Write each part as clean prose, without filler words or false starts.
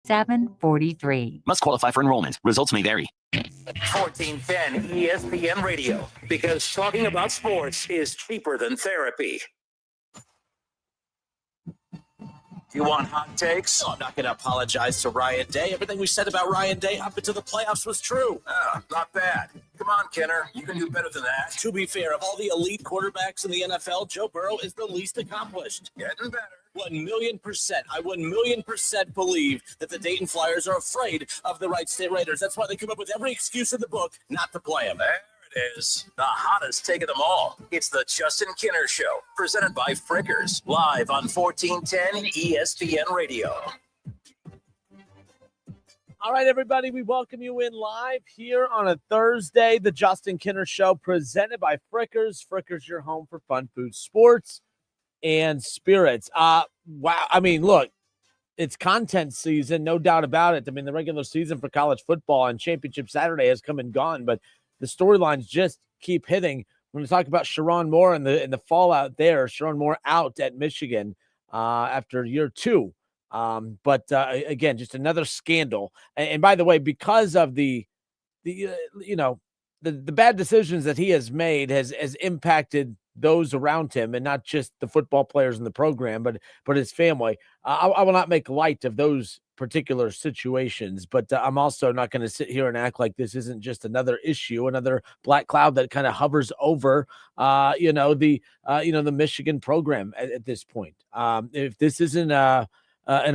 743. Must qualify for enrollment. Results may vary. 1410 ESPN Radio, because talking about sports is cheaper than therapy. You want hot takes? No, I'm not going to apologize to Ryan Day. Everything we said about Ryan Day up until the playoffs was true. Not bad. Come on, Kenner. You can do better than that. To be fair, of all the elite quarterbacks in the NFL, Joe Burrow is the least accomplished. Getting better. 1,000,000%. I 1,000,000% believe that the Dayton Flyers are afraid of the Wright State Raiders. That's why they come up with every excuse in the book not to play them. There it is. The hottest take of them all. It's the Justin Kinner Show, presented by Frickers, live on 1410 ESPN Radio. All right, everybody, we welcome you in live here on a Thursday. The Justin Kinner Show, presented by Frickers. Frickers, your home for fun food, sports, and spirits. Wow. I mean, look, it's content season, no doubt about it. I mean, the regular season for college football and Championship Saturday has come and gone, but the storylines just keep hitting. When we talk about Sharon Moore and the fallout there, Sharon Moore out at Michigan after year 2. But again, just another scandal. And by the way, because of the bad decisions that he has made has impacted those around him, and not just the football players in the program, but his family. I will not make light of those particular situations, but I'm also not going to sit here and act like this isn't just another issue, another black cloud that kind of hovers over, the Michigan program at this point. If this isn't an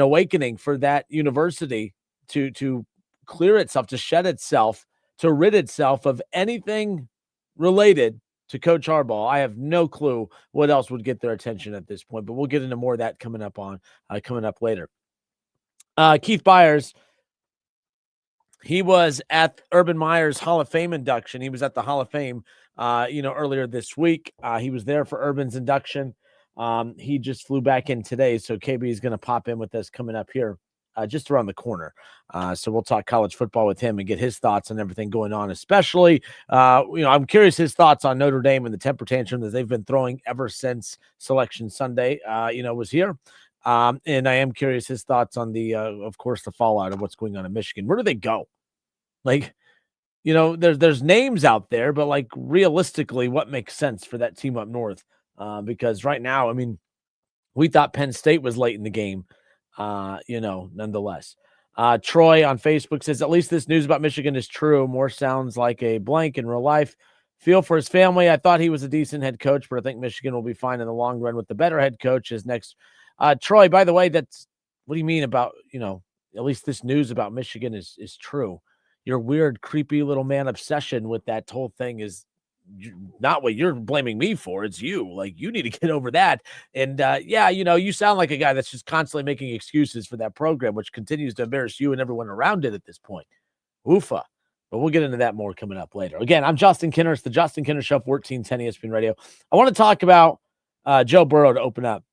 awakening for that university to clear itself, to shed itself, to rid itself of anything related to Coach Harbaugh, I have no clue what else would get their attention at this point, but we'll get into more of that coming up later. Keith Byers, he was at Urban Meyer's Hall of Fame induction. He was at the Hall of Fame, earlier this week. He was there for Urban's induction. He just flew back in today, so KB is going to pop in with us coming up here just around the corner. So we'll talk college football with him and get his thoughts on everything going on, especially, I'm curious his thoughts on Notre Dame and the temper tantrum that they've been throwing ever since Selection Sunday, was here. And I am curious his thoughts on of course, the fallout of what's going on in Michigan. Where do they go? Like, there's names out there, but like realistically, what makes sense for that team up north? Because right now, I mean, we thought Penn State was late in the game, nonetheless. Troy on Facebook says, at least this news about Michigan is true. Moore sounds like a blank in real life. Feel for his family. I thought he was a decent head coach, but I think Michigan will be fine in the long run with the better head coach as next. Troy, by the way, what do you mean about, at least this news about Michigan is true? Your weird, creepy little man obsession with that whole thing is not what you're blaming me for. It's you. Like, you need to get over that. And you sound like a guy that's just constantly making excuses for that program, which continues to embarrass you and everyone around it at this point. Oofa. But we'll get into that more coming up later. Again, I'm Justin Kinner. It's the Justin Kinner Show, 1410 ESPN Radio. I want to talk about Joe Burrow to open up.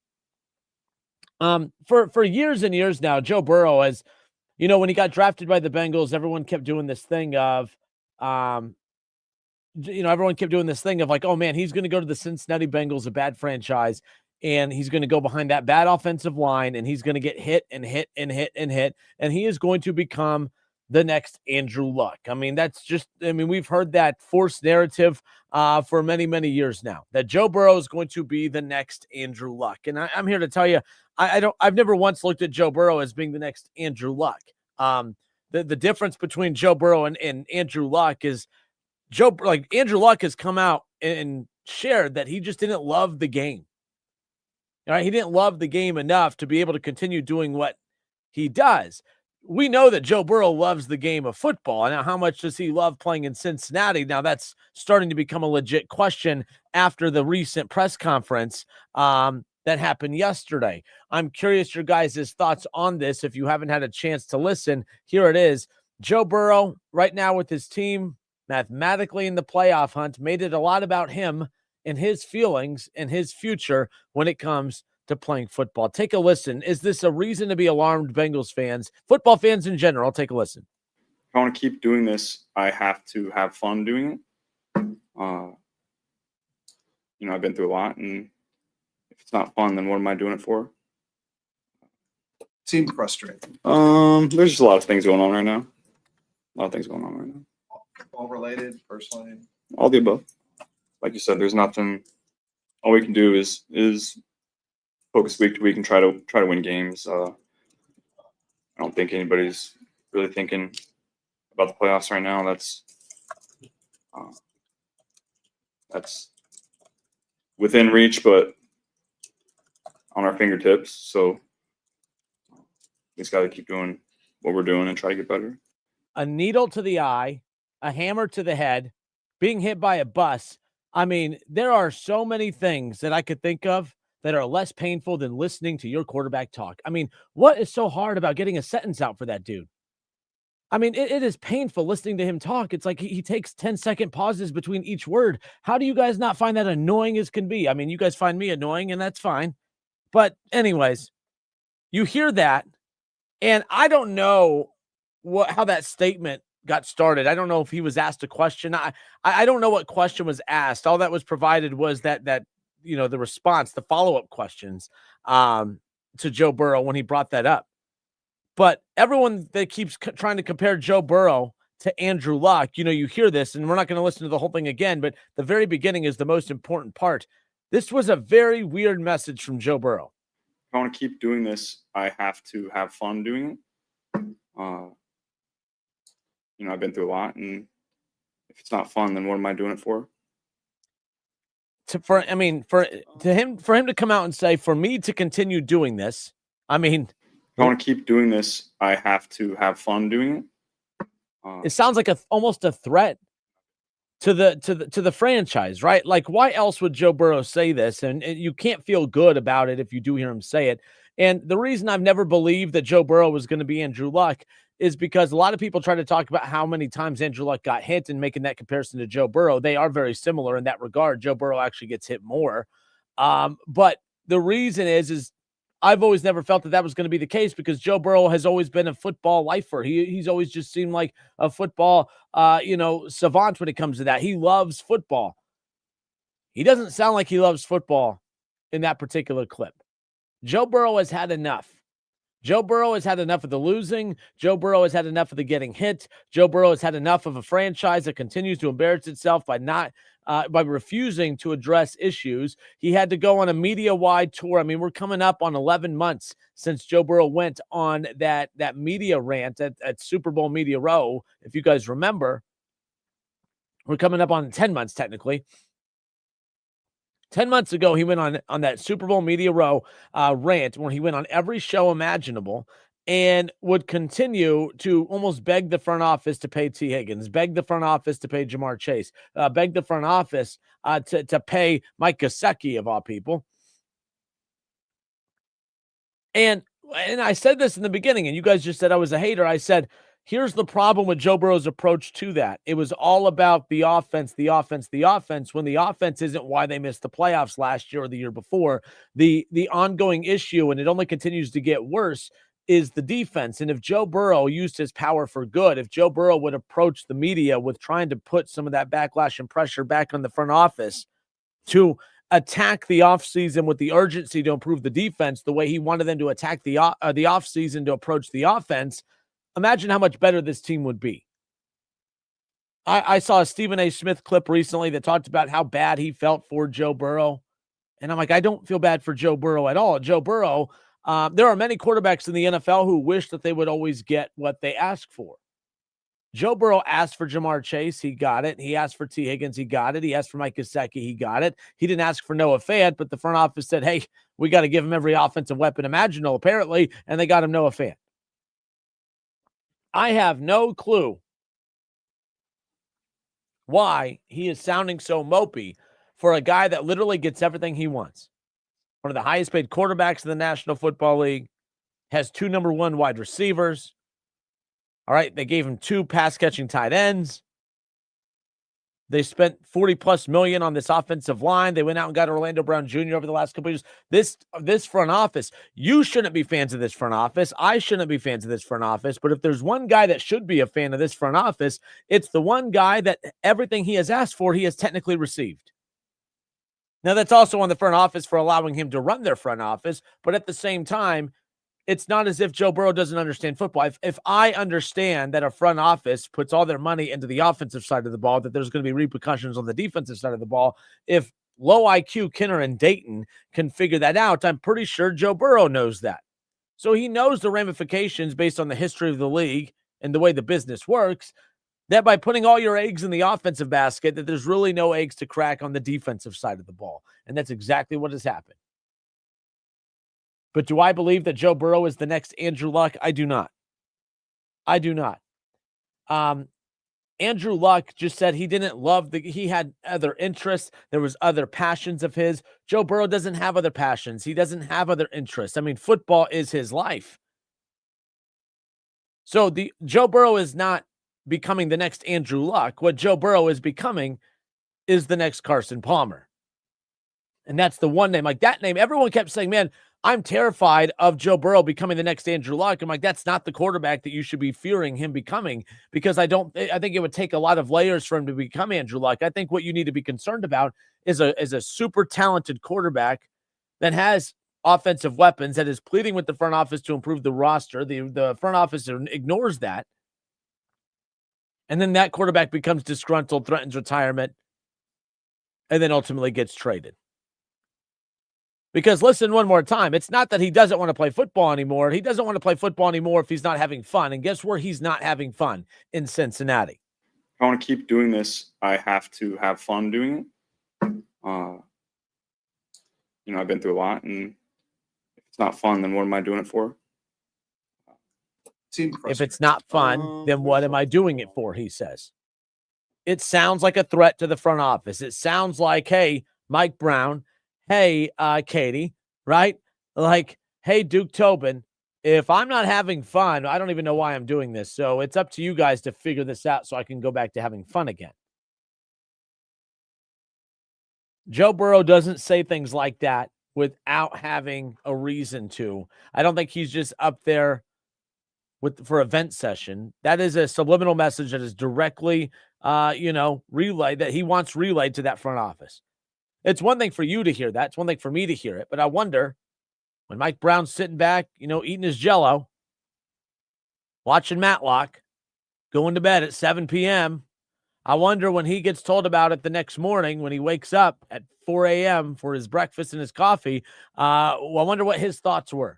For years and years now, Joe Burrow has, when he got drafted by the Bengals, everyone kept doing this thing of, like, oh man, he's going to go to the Cincinnati Bengals, a bad franchise, and he's going to go behind that bad offensive line, and he's going to get hit and hit and hit and hit, and he is going to become the next Andrew Luck. I mean, we've heard that forced narrative for many, many years now, that Joe Burrow is going to be the next Andrew Luck. And I'm here to tell you, I've never once looked at Joe Burrow as being the next Andrew Luck. The difference between Joe Burrow and Andrew Luck is Andrew Luck has come out and shared that he just didn't love the game. All right, he didn't love the game enough to be able to continue doing what he does. We know that Joe Burrow loves the game of football. Now, how much does he love playing in Cincinnati? Now, that's starting to become a legit question after the recent press conference that happened yesterday. I'm curious your guys' thoughts on this. If you haven't had a chance to listen, here it is. Joe Burrow, right now with his team, mathematically in the playoff hunt, made it a lot about him and his feelings and his future when it comes to playing football. Take a listen. Is this a reason to be alarmed, Bengals fans, football fans in general? Take a listen. If I want to keep doing this, I have to have fun doing it. I've been through a lot, and if it's not fun, then what am I doing it for? Seemed frustrating. There's just a lot of things going on right now. All related, personally. All the above. Like you said, there's nothing. All we can do is focus week to week and try to win games. I don't think anybody's really thinking about the playoffs right now. That's within reach, but on our fingertips. So we just got to keep doing what we're doing and try to get better. A needle to the eye, a hammer to the head, being hit by a bus. I mean, there are so many things that I could think of that are less painful than listening to your quarterback talk. I mean, what is so hard about getting a sentence out for that dude? I mean, it is painful listening to him talk. It's like he takes 10-second pauses between each word. How do you guys not find that annoying as can be? I mean, you guys find me annoying, and that's fine. But anyways, you hear that, and I don't know how that statement got started. I don't know if he was asked a question. I don't know what question was asked. All that was provided was that the response, the follow-up questions to Joe Burrow when he brought that up. But everyone that keeps trying to compare Joe Burrow to Andrew Luck, you hear this, and we're not going to listen to the whole thing again, but the very beginning is the most important part. This was a very weird message from Joe Burrow. If I want to keep doing this, I have to have fun doing it. I've been through a lot, and if it's not fun, then what am I doing it for? For him to come out and say, for me to continue doing this, I mean, if I want to keep doing this, I have to have fun doing it. It sounds like almost a threat to the franchise, right? Like, why else would Joe Burrow say this? And you can't feel good about it if you do hear him say it. And the reason I've never believed that Joe Burrow was going to be Andrew Luck is because a lot of people try to talk about how many times Andrew Luck got hit and making that comparison to Joe Burrow. They are very similar in that regard. Joe Burrow actually gets hit more. But the reason is I've always never felt that was going to be the case because Joe Burrow has always been a football lifer. He's always just seemed like a football, savant when it comes to that. He loves football. He doesn't sound like he loves football in that particular clip. Joe Burrow has had enough. Joe Burrow has had enough of the losing. Joe Burrow has had enough of the getting hit. Joe Burrow has had enough of a franchise that continues to embarrass itself by refusing to address issues. He had to go on a media-wide tour. I mean, we're coming up on 11 months since Joe Burrow went on that media rant at Super Bowl Media Row. If you guys remember, we're coming up on 10 months technically. 10 months ago, he went on that Super Bowl Media Row rant where he went on every show imaginable and would continue to almost beg the front office to pay T. Higgins, beg the front office to pay Jamar Chase, beg the front office to pay Mike Gesicki, of all people. And I said this in the beginning, and you guys just said I was a hater. I said, here's the problem with Joe Burrow's approach to that. It was all about the offense, when the offense isn't why they missed the playoffs last year or the year before. The ongoing issue, and it only continues to get worse, is the defense. And if Joe Burrow used his power for good, if Joe Burrow would approach the media with trying to put some of that backlash and pressure back on the front office to attack the offseason with the urgency to improve the defense the way he wanted them to attack the offseason to approach the offense, imagine how much better this team would be. I saw a Stephen A. Smith clip recently that talked about how bad he felt for Joe Burrow. And I'm like, I don't feel bad for Joe Burrow at all. Joe Burrow, there are many quarterbacks in the NFL who wish that they would always get what they ask for. Joe Burrow asked for Jamar Chase. He got it. He asked for T. Higgins. He got it. He asked for Mike Gesicki. He got it. He didn't ask for Noah Fant, but the front office said, hey, we got to give him every offensive weapon imaginable, apparently, and they got him Noah Fant. I have no clue why he is sounding so mopey for a guy that literally gets everything he wants. One of the highest paid quarterbacks in the National Football League, has 2 number 1 wide receivers. All right, they gave him 2 pass-catching tight ends. They spent $40+ million on this offensive line. They went out and got Orlando Brown Jr. over the last couple of years. This front office, you shouldn't be fans of this front office. I shouldn't be fans of this front office. But if there's one guy that should be a fan of this front office, it's the one guy that everything he has asked for, he has technically received. Now, that's also on the front office for allowing him to run their front office. But at the same time, it's not as if Joe Burrow doesn't understand football. If I understand that a front office puts all their money into the offensive side of the ball, that there's going to be repercussions on the defensive side of the ball. If low IQ Kinner and Dayton can figure that out, I'm pretty sure Joe Burrow knows that. So he knows the ramifications based on the history of the league and the way the business works, that by putting all your eggs in the offensive basket, that there's really no eggs to crack on the defensive side of the ball. And that's exactly what has happened. But do I believe that Joe Burrow is the next Andrew Luck? I do not. I do not. Andrew Luck just said he didn't love he had other interests. There was other passions of his. Joe Burrow doesn't have other passions. He doesn't have other interests. I mean, football is his life. So Joe Burrow is not becoming the next Andrew Luck. What Joe Burrow is becoming is the next Carson Palmer. And that's the one name. Like that name, everyone kept saying, man, I'm terrified of Joe Burrow becoming the next Andrew Luck. I'm like, that's not the quarterback that you should be fearing him becoming, because I think it would take a lot of layers for him to become Andrew Luck. I think what you need to be concerned about is a super talented quarterback that has offensive weapons, that is pleading with the front office to improve the roster. The front office ignores that. And then that quarterback becomes disgruntled, threatens retirement, and then ultimately gets traded. Because listen one more time, it's not that he doesn't want to play football anymore. He doesn't want to play football anymore if he's not having fun. And guess where he's not having fun? In Cincinnati. If I want to keep doing this, I have to have fun doing it. I've been through a lot, and if it's not fun, then what am I doing it for? If it's not fun, then what am I doing it for, he says. It sounds like a threat to the front office. It sounds like, hey, Mike Brown, hey, Katie, right? Like, hey, Duke Tobin, if I'm not having fun, I don't even know why I'm doing this. So it's up to you guys to figure this out so I can go back to having fun again. Joe Burrow doesn't say things like that without having a reason to. I don't think he's just up there for event session. That is a subliminal message that is directly, relayed, that he wants relayed to that front office. It's one thing for you to hear that. It's one thing for me to hear it. But I wonder, when Mike Brown's sitting back, eating his Jell-O, watching Matlock, going to bed at 7 p.m., I wonder when he gets told about it the next morning, when he wakes up at 4 a.m. for his breakfast and his coffee, I wonder what his thoughts were.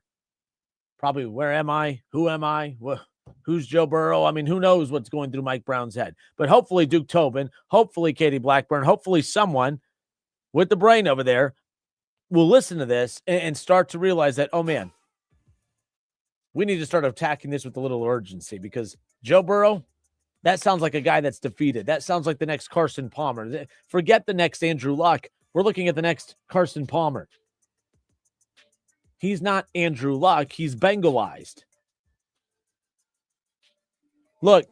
Probably, where am I? Who am I? Who's Joe Burrow? I mean, who knows what's going through Mike Brown's head. But hopefully Duke Tobin, hopefully Katie Blackburn, hopefully someone with the brain over there will listen to this and start to realize that, oh, man, we need to start attacking this with a little urgency, because Joe Burrow, that sounds like a guy that's defeated. That sounds like the next Carson Palmer. Forget the next Andrew Luck. We're looking at the next Carson Palmer. He's not Andrew Luck. He's Bengalized. Look,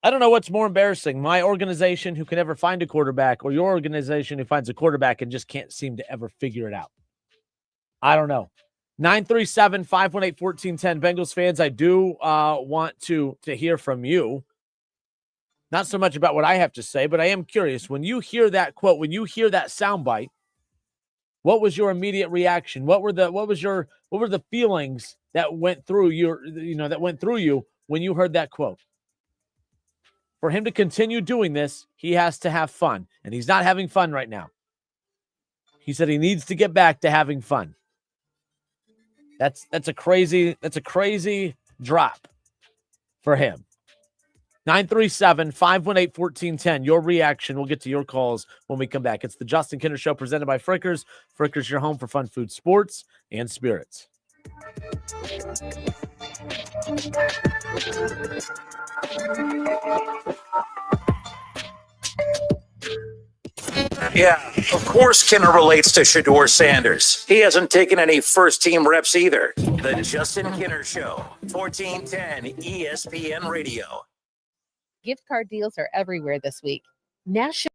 I don't know what's more embarrassing, my organization who can never find a quarterback, or your organization who finds a quarterback and just can't seem to ever figure it out. I don't know. 937-518-1410. Bengals fans, I do want to hear from you. Not so much about what I have to say, but I am curious. When you hear that quote, when you hear that soundbite, what was your immediate reaction? What were the feelings that went through you when you heard that quote? For him to continue doing this, he has to have fun, and he's not having fun right now. He said he needs to get back to having fun. That's a crazy drop for him. 937-518-1410. Your reaction. We'll get to your calls when we come back. It's the Justin Kinner Show presented by Frickers. Frickers, your home for fun, food, sports, and spirits. Yeah, of course Kinner relates to Shedeur Sanders. He hasn't taken any first-team reps either. The Justin Kinner Show, 1410 ESPN Radio. Gift card deals are everywhere this week. National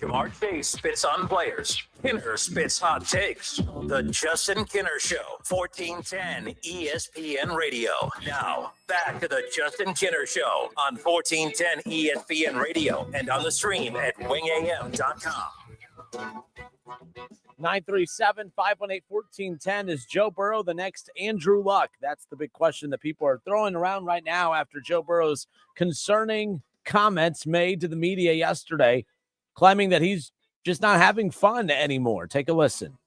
Jamar Chase spits on players. Kinner spits hot takes. The Justin Kinner Show, 1410 ESPN Radio. Now, back to the Justin Kinner Show on 1410 ESPN Radio and on the stream at wingam.com. 937-518-1410. Is Joe Burrow the next Andrew Luck? That's the big question that people are throwing around right now after Joe Burrow's concerning comments made to the media yesterday, claiming that he's just not having fun anymore. Take a listen.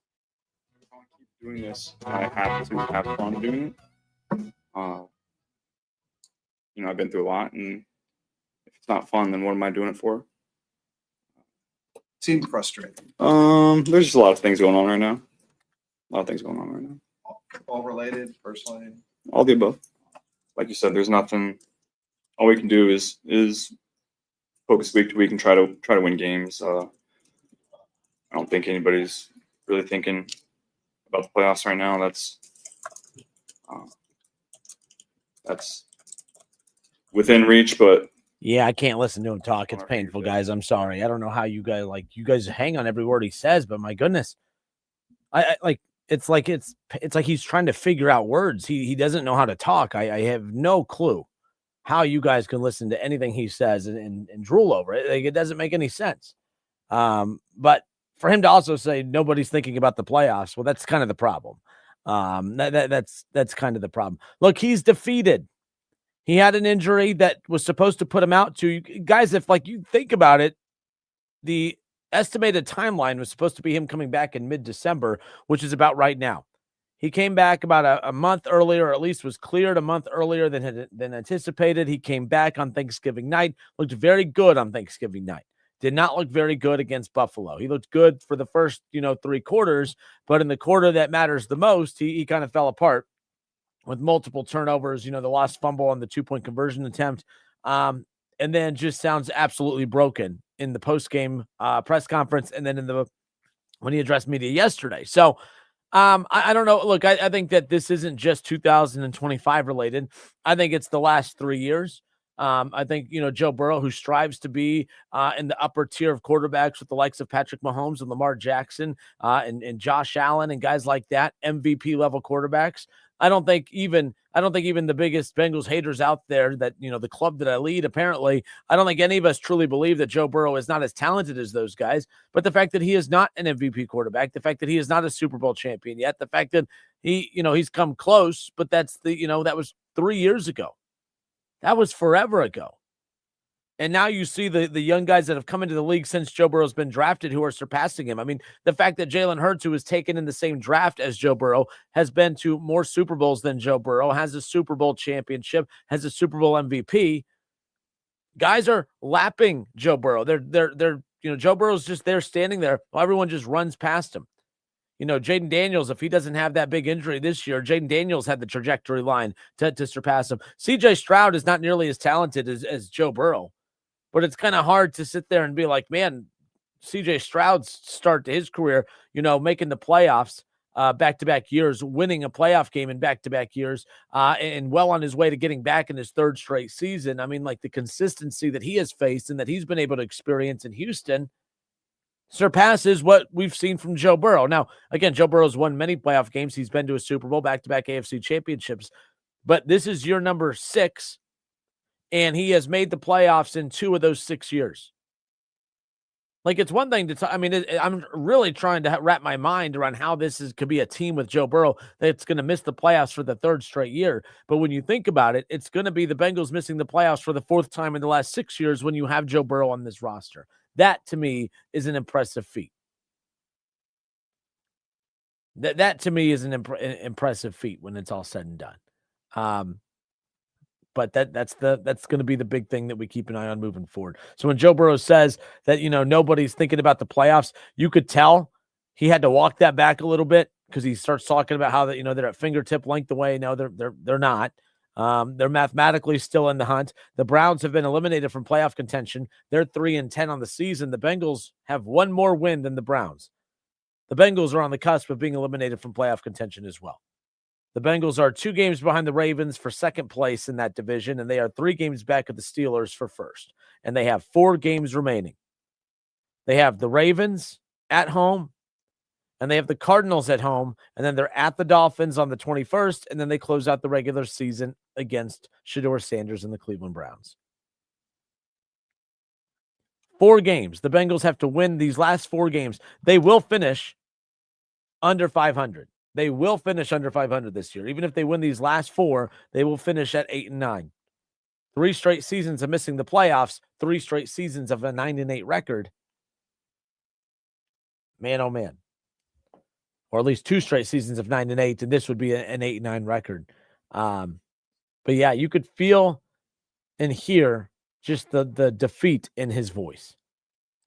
Doing this, I have to have fun doing it. I've been through a lot, and if it's not fun, then what am I doing it for? Seem frustrated. There's just a lot of things going on right now. All related, personally. All the above. Like you said, there's nothing. All we can do is focus week to week and try to win games. I don't think anybody's really thinking about the playoffs right now. That's within reach, but Yeah, I can't listen to him talk. It's painful, guys. I'm sorry. I don't know how you guys hang on every word he says, but my goodness, it's like he's trying to figure out words. He doesn't know how to talk. I have no clue how you guys can listen to anything he says and drool over it. Like, it doesn't make any sense. But for him to also say nobody's thinking about the playoffs, well, that's kind of the problem. That's kind of the problem. Look, he's defeated. He had an injury that was supposed to put him out to guys. If you think about it, the estimated timeline was supposed to be him coming back in mid-December, which is about right now. He came back about a month earlier, or at least was cleared a month earlier than anticipated. He came back on Thanksgiving night, looked very good on Thanksgiving night. Did not look very good against Buffalo. He looked good for the first, 3 quarters, but in the quarter that matters the most, he kind of fell apart with multiple turnovers, the lost fumble on the 2-point conversion attempt, and then just sounds absolutely broken in the post-game press conference and then when he addressed media yesterday. So I don't know. Look, I think that this isn't just 2025 related. I think it's the last 3 years. I think, Joe Burrow, who strives to be in the upper tier of quarterbacks with the likes of Patrick Mahomes and Lamar Jackson and Josh Allen and guys like that, MVP level quarterbacks. I don't think even the biggest Bengals haters out there that, the club that I lead, apparently, I don't think any of us truly believe that Joe Burrow is not as talented as those guys. But the fact that he is not an MVP quarterback, the fact that he is not a Super Bowl champion yet, the fact that he's come close, but that's that was 3 years ago. That was forever ago. And now you see the young guys that have come into the league since Joe Burrow's been drafted who are surpassing him. I mean, the fact that Jalen Hurts, who was taken in the same draft as Joe Burrow, has been to more Super Bowls than Joe Burrow, has a Super Bowl championship, has a Super Bowl MVP. Guys are lapping Joe Burrow. They're Joe Burrow's just there standing there while everyone just runs past him. Jaden Daniels, if he doesn't have that big injury this year, Jaden Daniels had the trajectory line to surpass him. CJ Stroud is not nearly as talented as Joe Burrow. But it's kind of hard to sit there and be like, man, CJ Stroud's start to his career, making the playoffs back-to-back years, winning a playoff game in back-to-back years, and well on his way to getting back in his 3rd straight season. I mean, the consistency that he has faced and that he's been able to experience in Houston surpasses what we've seen from Joe Burrow. Now, again, Joe Burrow's won many playoff games. He's been to a Super Bowl, back-to-back AFC championships. But this is year number 6. And he has made the playoffs in 2 of those 6 years. It's one thing to I'm really trying to wrap my mind around how could be a team with Joe Burrow that's going to miss the playoffs for the 3rd straight year. But when you think about it, it's going to be the Bengals missing the playoffs for the 4th time in the last 6 years when you have Joe Burrow on this roster. That, to me, is an impressive feat. That to me is an impressive feat when it's all said and done. But that's going to be the big thing that we keep an eye on moving forward. So when Joe Burrow says that, nobody's thinking about the playoffs, you could tell he had to walk that back a little bit because he starts talking about how that, they're at fingertip length away. No, they're not. They're mathematically still in the hunt. The Browns have been eliminated from playoff contention. They're 3-10 on the season. The Bengals have one more win than the Browns. The Bengals are on the cusp of being eliminated from playoff contention as well. The Bengals are 2 games behind the Ravens for 2nd place in that division, and they are 3 games back of the Steelers for 1st. And they have 4 games remaining. They have the Ravens at home, and they have the Cardinals at home, and then they're at the Dolphins on the 21st, and then they close out the regular season against Shedeur Sanders and the Cleveland Browns. 4 games. The Bengals have to win these last 4 games. They will finish under 500. They will finish under 500 this year. Even if they win these last 4, they will finish at 8-9. 3 straight seasons of missing the playoffs, 3 straight seasons of a 9-8 record. Man, oh man. Or at least 2 straight seasons of 9-8, and this would be an 8-9 record. But yeah, you could feel and hear just the defeat in his voice.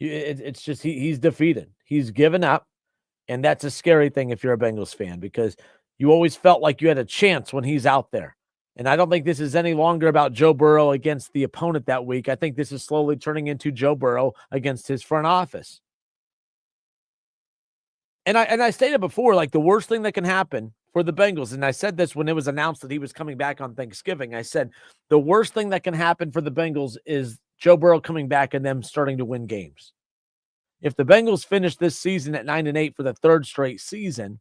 It's just he's defeated. He's given up, and that's a scary thing if you're a Bengals fan, because you always felt like you had a chance when he's out there. And I don't think this is any longer about Joe Burrow against the opponent that week. I think this is slowly turning into Joe Burrow against his front office. And I stated before, like, the worst thing that can happen for the Bengals, and I said this when it was announced that he was coming back on Thanksgiving, I said the worst thing that can happen for the Bengals is Joe Burrow coming back and them starting to win games. If the Bengals finish this season at 9-8 for the 3rd straight season,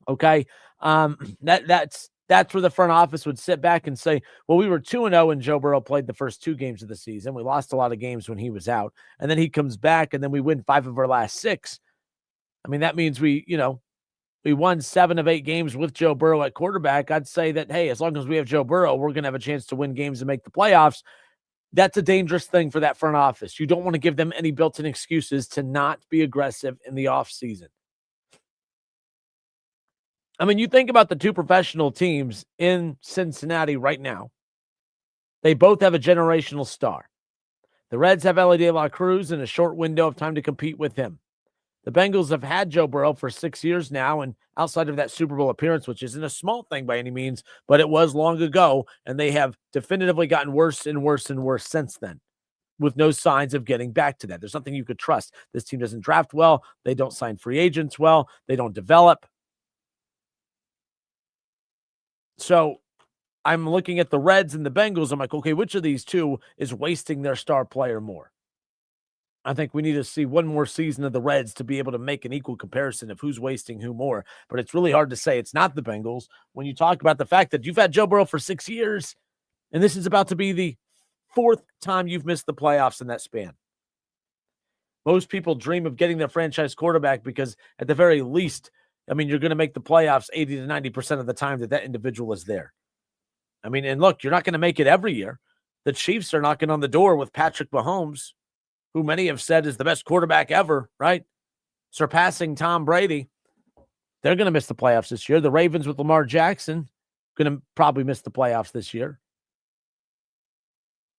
okay, that's where the front office would sit back and say, well, we were 2-0 when Joe Burrow played the first 2 games of the season. We lost a lot of games when he was out, and then he comes back, and then we win 5 of our last 6. I mean, that means we won 7 of 8 games with Joe Burrow at quarterback. I'd say that, hey, as long as we have Joe Burrow, we're going to have a chance to win games and make the playoffs. That's a dangerous thing for that front office. You don't want to give them any built-in excuses to not be aggressive in the offseason. I mean, you think about the 2 professional teams in Cincinnati right now. They both have a generational star. The Reds have Elly Cruz in a short window of time to compete with him. The Bengals have had Joe Burrow for 6 years now, and outside of that Super Bowl appearance, which isn't a small thing by any means, but it was long ago, and they have definitively gotten worse and worse and worse since then, with no signs of getting back to that. There's nothing you could trust. This team doesn't draft well. They don't sign free agents well. They don't develop. So I'm looking at the Reds and the Bengals. I'm like, okay, which of these 2 is wasting their star player more? I think we need to see one more season of the Reds to be able to make an equal comparison of who's wasting who more. But it's really hard to say it's not the Bengals when you talk about the fact that you've had Joe Burrow for 6 years, and this is about to be the 4th time you've missed the playoffs in that span. Most people dream of getting their franchise quarterback because at the very least, I mean, you're going to make the playoffs 80 to 90% of the time that individual is there. I mean, and look, you're not going to make it every year. The Chiefs are knocking on the door with Patrick Mahomes, who many have said is the best quarterback ever, right? Surpassing Tom Brady. They're going to miss the playoffs this year. The Ravens with Lamar Jackson going to probably miss the playoffs this year.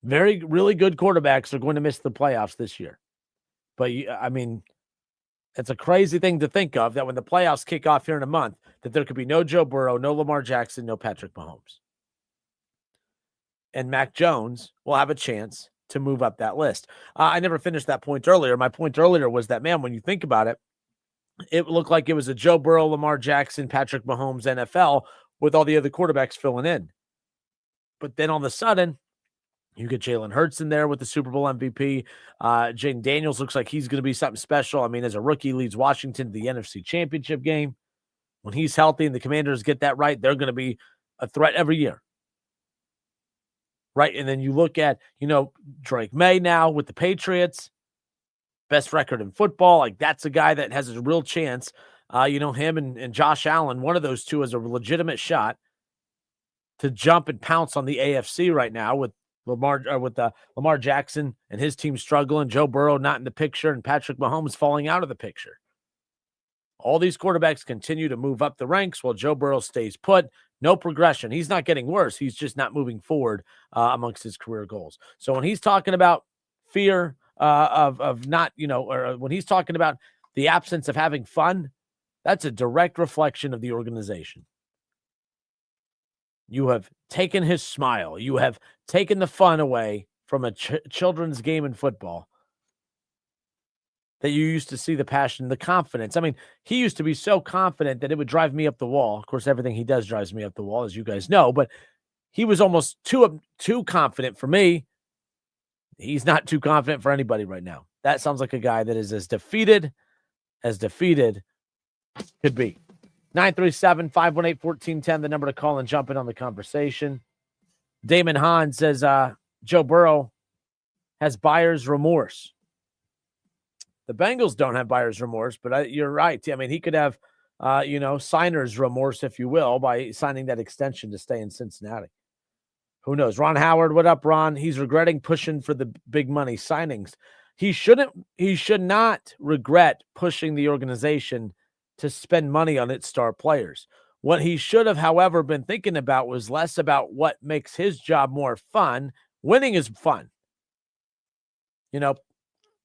Really good quarterbacks are going to miss the playoffs this year. But, I mean, it's a crazy thing to think of that when the playoffs kick off here in a month, that there could be no Joe Burrow, no Lamar Jackson, no Patrick Mahomes. And Mac Jones will have a chance to move up that list. I never finished that point earlier. My point earlier was that, man, when you think about it, it looked like it was a Joe Burrow, Lamar Jackson, Patrick Mahomes NFL with all the other quarterbacks filling in. But then all of a sudden, you get Jalen Hurts in there with the Super Bowl MVP. Jaden Daniels looks like he's going to be something special. I mean, as a rookie, leads Washington to the NFC Championship game. When he's healthy and the Commanders get that right, they're going to be a threat every year. Right, and then you look at, Drake May now with the Patriots, best record in football. Like, that's a guy that has a real chance. Him and Josh Allen, one of those 2 has a legitimate shot to jump and pounce on the AFC right now with Lamar Jackson and his team struggling, Joe Burrow not in the picture, and Patrick Mahomes falling out of the picture. All these quarterbacks continue to move up the ranks while Joe Burrow stays put. No progression. He's not getting worse. He's just not moving forward amongst his career goals. So when he's talking about fear of not, or when he's talking about the absence of having fun, that's a direct reflection of the organization. You have taken his smile. You have taken the fun away from a children's game in football. That you used to see the passion, the confidence. I mean, he used to be so confident that it would drive me up the wall. Of course, everything he does drives me up the wall, as you guys know, but he was almost too confident for me. He's not too confident for anybody right now. That sounds like a guy that is as defeated could be. 937-518-1410, the number to call and jump in on the conversation. Damon Hahn says Joe Burrow has buyer's remorse. The Bengals don't have buyer's remorse, but you're right. I mean, he could have, signer's remorse, if you will, by signing that extension to stay in Cincinnati. Who knows? Ron Howard, what up, Ron? He's regretting pushing for the big money signings. He should not regret pushing the organization to spend money on its star players. What he should have, however, been thinking about was less about what makes his job more fun. Winning is fun.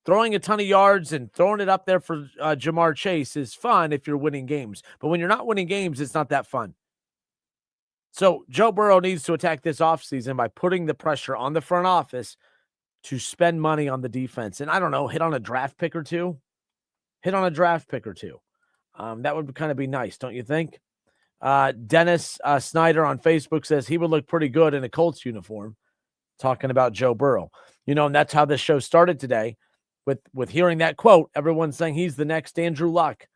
Throwing a ton of yards and throwing it up there for Jamar Chase is fun if you're winning games. But when you're not winning games, it's not that fun. So Joe Burrow needs to attack this offseason by putting the pressure on the front office to spend money on the defense. And I don't know, hit on a draft pick or two. That would kind of be nice, don't you think? Dennis Snyder on Facebook says he would look pretty good in a Colts uniform, talking about Joe Burrow. And that's how this show started today. With hearing that quote, everyone's saying he's the next Andrew Luck.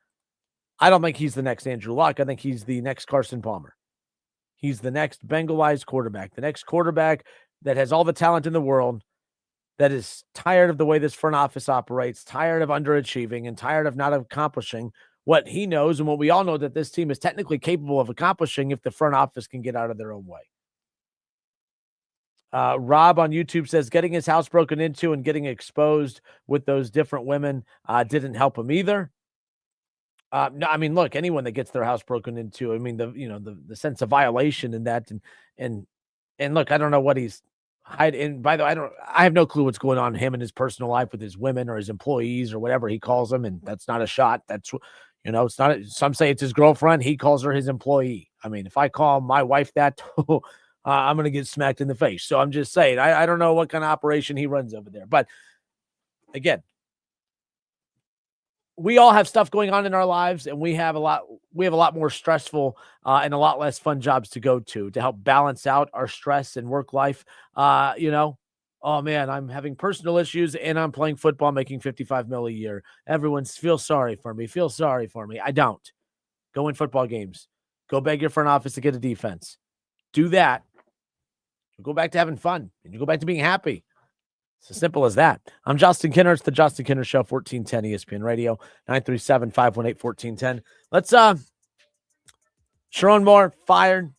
I don't think he's the next Andrew Luck. I think he's the next Carson Palmer. He's the next Bengalized quarterback, the next quarterback that has all the talent in the world, that is tired of the way this front office operates, tired of underachieving, and tired of not accomplishing what he knows and what we all know that this team is technically capable of accomplishing if the front office can get out of their own way. Rob on YouTube says getting his house broken into and getting exposed with those different women didn't help him either. No, I mean, look, anyone that gets their house broken into, I mean, the sense of violation in that, and look, I don't know what he's hiding. And by the way, I have no clue what's going on in him in his personal life with his women or his employees or whatever he calls them. And that's not a shot. That's, it's not. Some say it's his girlfriend. He calls her his employee. I mean, if I call my wife that, I'm going to get smacked in the face. So I'm just saying, I don't know what kind of operation he runs over there. But again, we all have stuff going on in our lives, and we have a lot more stressful and a lot less fun jobs to go to help balance out our stress and work life. Oh man, I'm having personal issues and I'm playing football, making $55 million a year. Everyone feels sorry for me. I don't. Go win football games. Go beg your front office to get a defense. Do that. Go back to having fun, and you go back to being happy. It's as simple as that. I'm Justin Kinner. It's the Justin Kinner Show, 1410 ESPN Radio, 937-518-1410. Let's, Sharon Moore fired,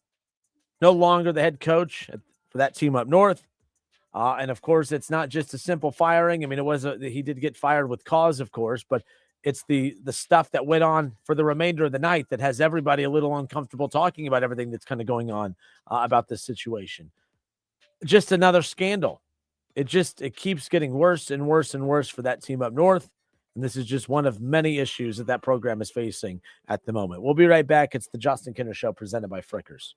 no longer the head coach for that team up north. And of course, it's not just a simple firing. I mean, he did get fired with cause, of course, but it's the stuff that went on for the remainder of the night that has everybody a little uncomfortable talking about everything that's kind of going on about this situation. Just another scandal. It keeps getting worse and worse and worse for that team up north. And this is just one of many issues that program is facing at the moment. We'll be right back. It's the Justin Kinner Show presented by Frickers.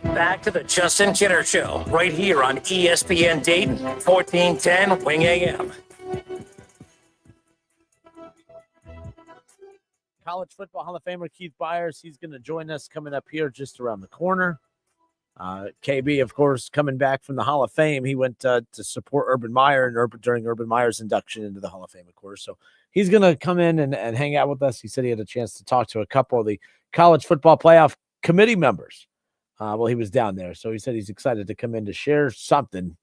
Back to the Justin Kinner Show, right here on ESPN Dayton, 1410 Wing AM. College Football Hall of Famer Keith Byers, he's going to join us coming up here just around the corner. KB, of course, coming back from the Hall of Fame. He went to support Urban Meyer during Urban Meyer's induction into the Hall of Fame, of course. So he's going to come in and hang out with us. He said he had a chance to talk to a couple of the College Football Playoff Committee members while he was down there. So he said he's excited to come in to share something.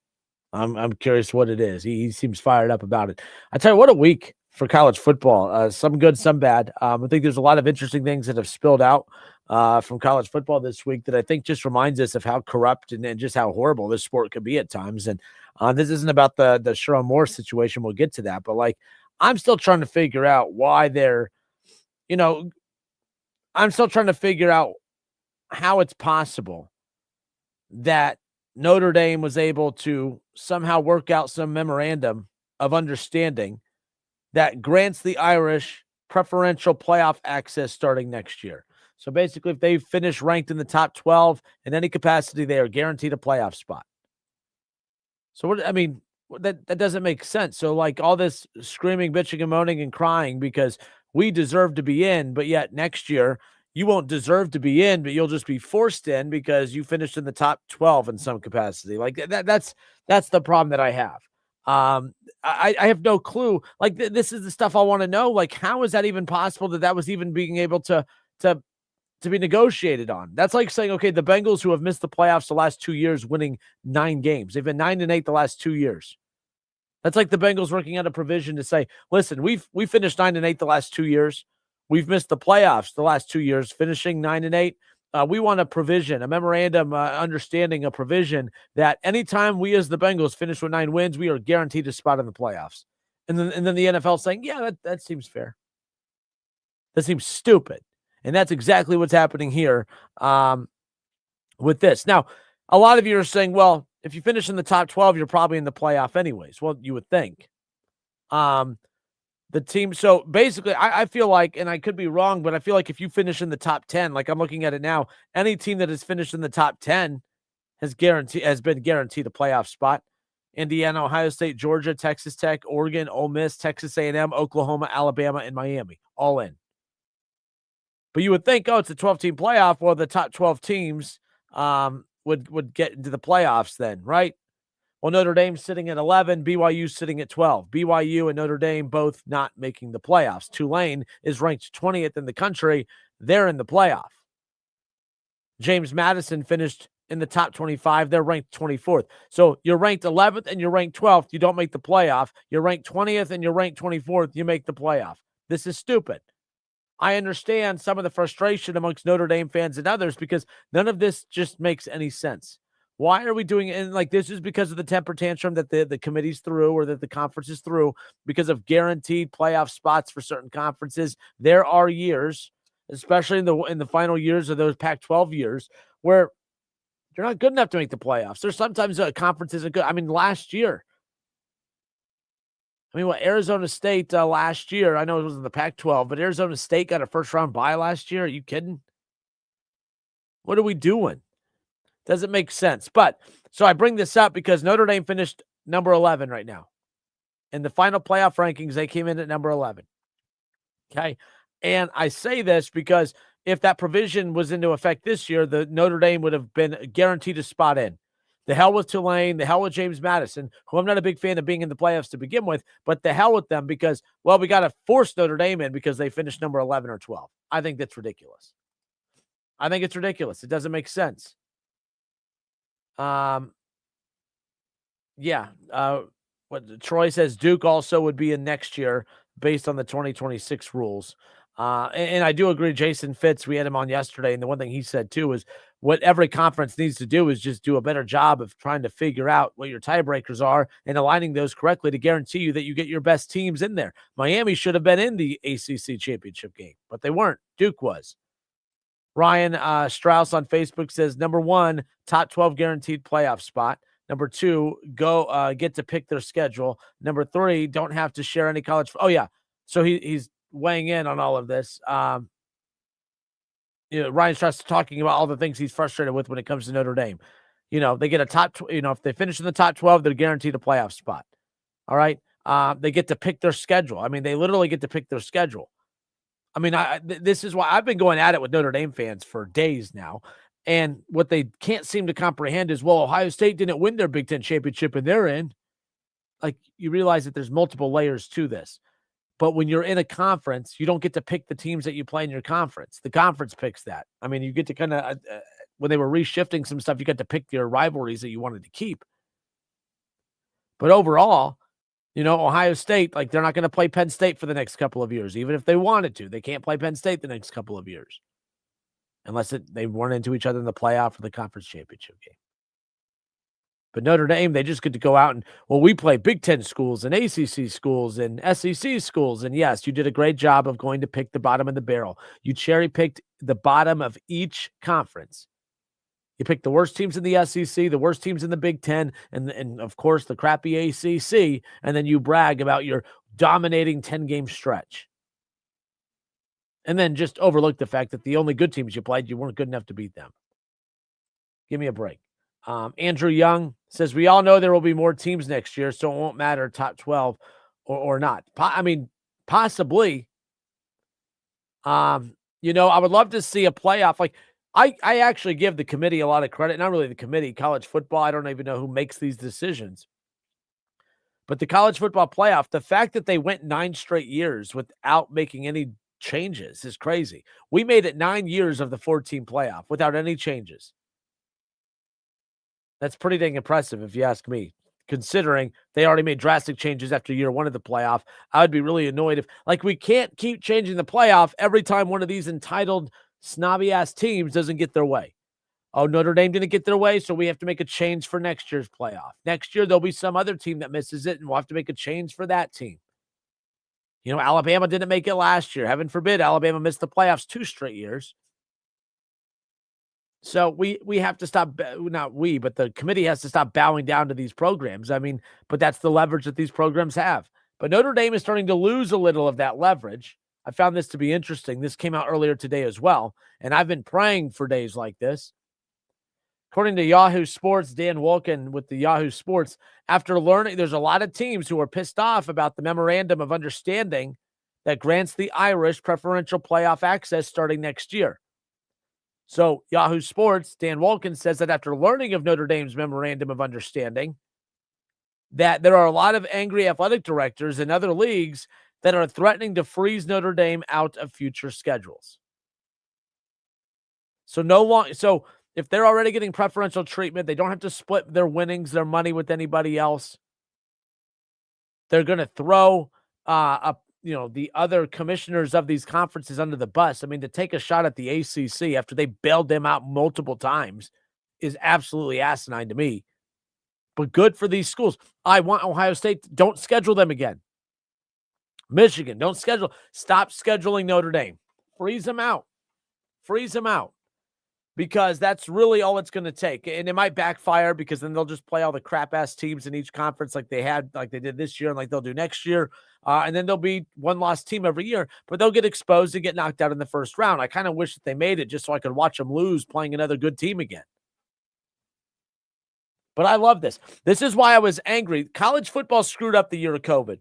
I'm curious what it is. He seems fired up about it. I tell you, what a week for college football. Some good, some bad. I think there's a lot of interesting things that have spilled out from college football this week that I think just reminds us of how corrupt and just how horrible this sport could be at times. And this isn't about the Sherrone Moore situation. We'll get to that. But, like, I'm still trying to figure out why I'm still trying to figure out how it's possible that Notre Dame was able to somehow work out some memorandum of understanding that grants the Irish preferential playoff access starting next year. So basically, if they finish ranked in the top 12 in any capacity, they are guaranteed a playoff spot. So that doesn't make sense. So, like, all this screaming, bitching, and moaning and crying because we deserve to be in, but yet next year you won't deserve to be in, but you'll just be forced in because you finished in the top 12 in some capacity. Like that's the problem that I have. I have no clue. Like, this is the stuff I want to know. Like, how is that even possible that was even being able to be negotiated on? That's like saying, okay, the Bengals, who have missed the playoffs the last 2 years, winning 9 games. They've been 9-8 the last 2 years. That's like the Bengals working out a provision to say, listen, we finished 9-8 the last 2 years. We've missed the playoffs the last 2 years, finishing 9-8. We want a provision, a memorandum, understanding a provision that anytime we as the Bengals finish with 9 wins, we are guaranteed a spot in the playoffs. And then the NFL saying, yeah, that seems fair. That seems stupid. And that's exactly what's happening here with this. Now, a lot of you are saying, well, if you finish in the top 12, you're probably in the playoff anyways. Well, you would think. The team, so basically, I feel like, and I could be wrong, but I feel like if you finish in the top 10, like I'm looking at it now, any team that has finished in the top 10 has been guaranteed a playoff spot. Indiana, Ohio State, Georgia, Texas Tech, Oregon, Ole Miss, Texas A&M, Oklahoma, Alabama, and Miami, all in. But you would think, oh, it's a 12-team playoff. Well, the top 12 teams would get into the playoffs then, right? Well, Notre Dame's sitting at 11, BYU sitting at 12. BYU and Notre Dame both not making the playoffs. Tulane is ranked 20th in the country. They're in the playoff. James Madison finished in the top 25. They're ranked 24th. So you're ranked 11th and you're ranked 12th. You don't make the playoff. You're ranked 20th and you're ranked 24th. You make the playoff. This is stupid. I understand some of the frustration amongst Notre Dame fans and others because none of this just makes any sense. Why are we doing it? And like, this is because of the temper tantrum that the committee's through or that the conference is through because of guaranteed playoff spots for certain conferences. There are years, especially in the final years of those Pac-12 years, where you're not good enough to make the playoffs. There's sometimes a conference isn't good. I mean, last year, Arizona State last year, I know it was in the Pac-12, but Arizona State got a first-round bye last year. Are you kidding? What are we doing? Doesn't make sense. But so I bring this up because Notre Dame finished number 11 right now. In the final playoff rankings, they came in at number 11. Okay. And I say this because if that provision was into effect this year, the Notre Dame would have been guaranteed a spot in. The hell with Tulane, the hell with James Madison, who I'm not a big fan of being in the playoffs to begin with, but the hell with them because, well, we got to force Notre Dame in because they finished number 11 or 12. I think that's ridiculous. I think it's ridiculous. It doesn't make sense. What Troy says, Duke also would be in next year based on the 2026 rules. And I do agree. Jason Fitz, we had him on yesterday. And the one thing he said too is what every conference needs to do is just do a better job of trying to figure out what your tiebreakers are and aligning those correctly to guarantee you that you get your best teams in there. Miami should have been in the ACC championship game, but they weren't. Duke was. Ryan Strauss on Facebook says, number 1, top 12 guaranteed playoff spot. Number 2, go get to pick their schedule. Number 3, don't have to share any college. Oh, yeah. So he's weighing in on all of this. Ryan Strauss talking about all the things he's frustrated with when it comes to Notre Dame. They get a if they finish in the top 12, they're guaranteed a playoff spot. All right. They get to pick their schedule. I mean, they literally get to pick their schedule. I mean, this is why I've been going at it with Notre Dame fans for days now. And what they can't seem to comprehend is, well, Ohio State didn't win their Big Ten championship and they're in. Like, you realize that there's multiple layers to this. But when you're in a conference, you don't get to pick the teams that you play in your conference. The conference picks that. I mean, you get to kind of, when they were reshifting some stuff, you got to pick your rivalries that you wanted to keep. But overall, Ohio State, like, they're not going to play Penn State for the next couple of years. Even if they wanted to, they can't play Penn State the next couple of years. Unless they run into each other in the playoff or the conference championship game. But Notre Dame, they just get to go out and, we play Big Ten schools and ACC schools and SEC schools. And yes, you did a great job of going to pick the bottom of the barrel. You cherry-picked the bottom of each conference. You picked the worst teams in the SEC, the worst teams in the Big Ten, and of course, the crappy ACC. And then you brag about your dominating 10-game stretch. And then just overlook the fact that the only good teams you played, you weren't good enough to beat them. Give me a break. Andrew Young says, we all know there will be more teams next year, so it won't matter top 12 or not. Possibly. I would love to see a playoff. Like, I actually give the committee a lot of credit. Not really the committee, college football. I don't even know who makes these decisions. But the college football playoff, the fact that they went 9 straight years without making any changes is crazy. We made it 9 years of the 14 playoff without any changes. That's pretty dang impressive, if you ask me, considering they already made drastic changes after year 1 of the playoff. I would be really annoyed if, we can't keep changing the playoff every time one of these entitled, snobby-ass teams doesn't get their way. Oh, Notre Dame didn't get their way, so we have to make a change for next year's playoff. Next year, there'll be some other team that misses it, and we'll have to make a change for that team. Alabama didn't make it last year. Heaven forbid Alabama missed the playoffs 2 straight years. So we have to stop, not we, but the committee has to stop bowing down to these programs. I mean, but that's the leverage that these programs have. But Notre Dame is starting to lose a little of that leverage. I found this to be interesting. This came out earlier today as well, and I've been praying for days like this. According to Yahoo Sports, Dan Wolken with the Yahoo Sports, after learning, there's a lot of teams who are pissed off about the memorandum of understanding that grants the Irish preferential playoff access starting next year. So Yahoo Sports, Dan Wolken says that after learning of Notre Dame's memorandum of understanding, that there are a lot of angry athletic directors in other leagues that are threatening to freeze Notre Dame out of future schedules. So if they're already getting preferential treatment, they don't have to split their winnings, their money with anybody else. They're going to throw the other commissioners of these conferences under the bus. I mean, to take a shot at the ACC after they bailed them out multiple times is absolutely asinine to me. But good for these schools. I want Ohio State, don't schedule them again. Michigan, stop scheduling Notre Dame. Freeze them out. Because that's really all it's going to take. And it might backfire because then they'll just play all the crap-ass teams in each conference like they did this year and like they'll do next year. And then there'll be one lost team every year, but they'll get exposed and get knocked out in the first round. I kind of wish that they made it just so I could watch them lose playing another good team again. But I love this. This is why I was angry. College football screwed up the year of COVID.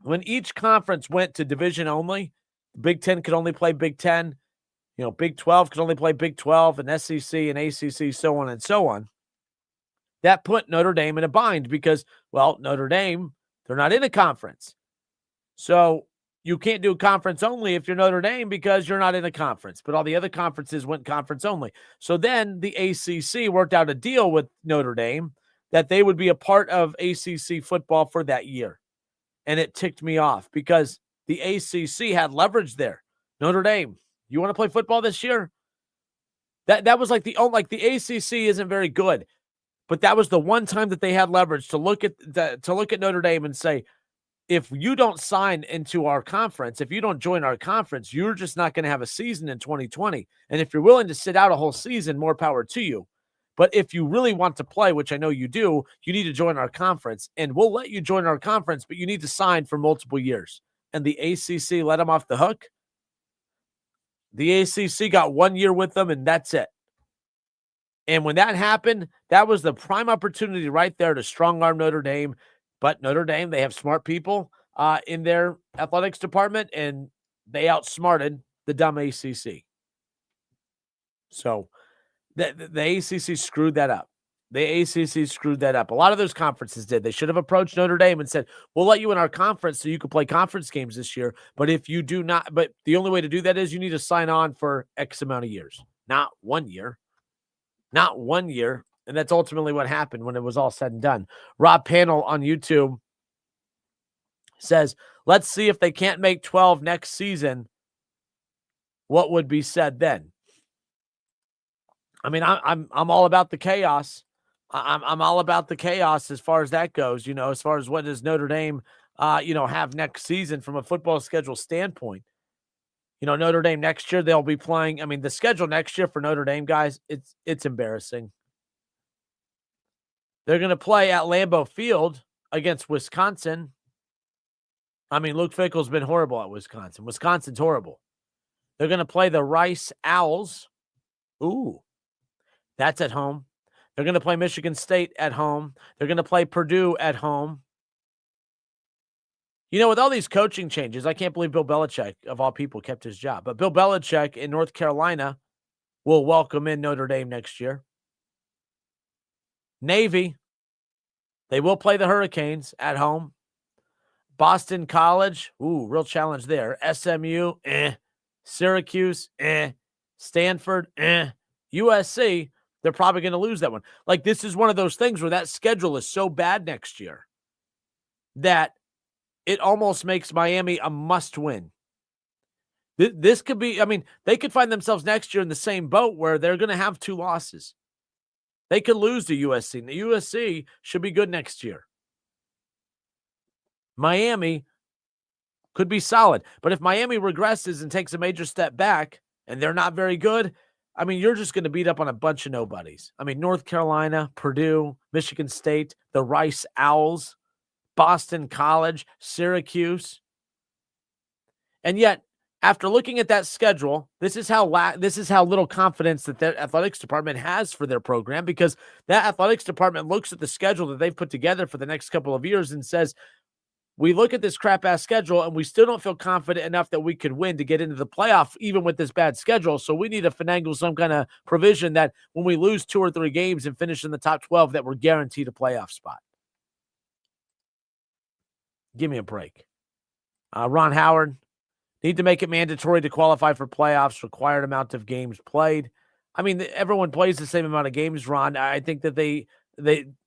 When each conference went to division only, Big Ten could only play Big Ten. Big 12 could only play Big 12 and SEC and ACC, so on and so on. That put Notre Dame in a bind because, Notre Dame, they're not in a conference. So you can't do a conference only if you're Notre Dame because you're not in a conference. But all the other conferences went conference only. So then the ACC worked out a deal with Notre Dame that they would be a part of ACC football for that year. And it ticked me off because the ACC had leverage there. Notre Dame, you want to play football this year? That was like the ACC isn't very good, but that was the one time that they had leverage to look at Notre Dame and say, if you don't sign into our conference, if you don't join our conference, you're just not going to have a season in 2020. And if you're willing to sit out a whole season, more power to you. But if you really want to play, which I know you do, you need to join our conference, and we'll let you join our conference, but you need to sign for multiple years. And the ACC let them off the hook. The ACC got 1 year with them, and that's it. And when that happened, that was the prime opportunity right there to strong-arm Notre Dame. But Notre Dame, they have smart people in their athletics department, and they outsmarted the dumb ACC. So the ACC screwed that up. The ACC screwed that up. A lot of those conferences did. They should have approached Notre Dame and said, we'll let you in our conference so you can play conference games this year. But if you do not, but the only way to do that is you need to sign on for X amount of years, not 1 year. Not 1 year. And that's ultimately what happened when it was all said and done. Rob Panel on YouTube says, let's see if they can't make 12 next season. What would be said then? I mean, I'm all about the chaos. I'm all about the chaos as far as that goes, as far as what does Notre Dame, have next season from a football schedule standpoint. Notre Dame next year, they'll be playing. I mean, the schedule next year for Notre Dame, guys, it's embarrassing. They're going to play at Lambeau Field against Wisconsin. I mean, Luke Fickell's been horrible at Wisconsin. Wisconsin's horrible. They're going to play the Rice Owls. Ooh, that's at home. They're going to play Michigan State at home. They're going to play Purdue at home. With all these coaching changes, I can't believe Bill Belichick, of all people, kept his job. But Bill Belichick in North Carolina will welcome in Notre Dame next year. Navy, they will play the Hurricanes at home. Boston College, real challenge there. SMU, Syracuse, Stanford, USC, they're probably going to lose that one. Like, this is one of those things where that schedule is so bad next year that it almost makes Miami a must-win. This could be, they could find themselves next year in the same boat where they're going to have 2 losses. They could lose to USC. And the USC should be good next year. Miami could be solid. But if Miami regresses and takes a major step back and they're not very good, you're just going to beat up on a bunch of nobodies. North Carolina, Purdue, Michigan State, the Rice Owls, Boston College, Syracuse. And yet, after looking at that schedule, this is how little confidence that their athletics department has for their program, because that athletics department looks at the schedule that they've put together for the next couple of years and says, we look at this crap-ass schedule and we still don't feel confident enough that we could win to get into the playoff, even with this bad schedule. So we need to finagle some kind of provision that when we lose 2 or 3 games and finish in the top 12, that we're guaranteed a playoff spot. Give me a break. Ron Howard, need to make it mandatory to qualify for playoffs, required amount of games played. Everyone plays the same amount of games, Ron. I think that they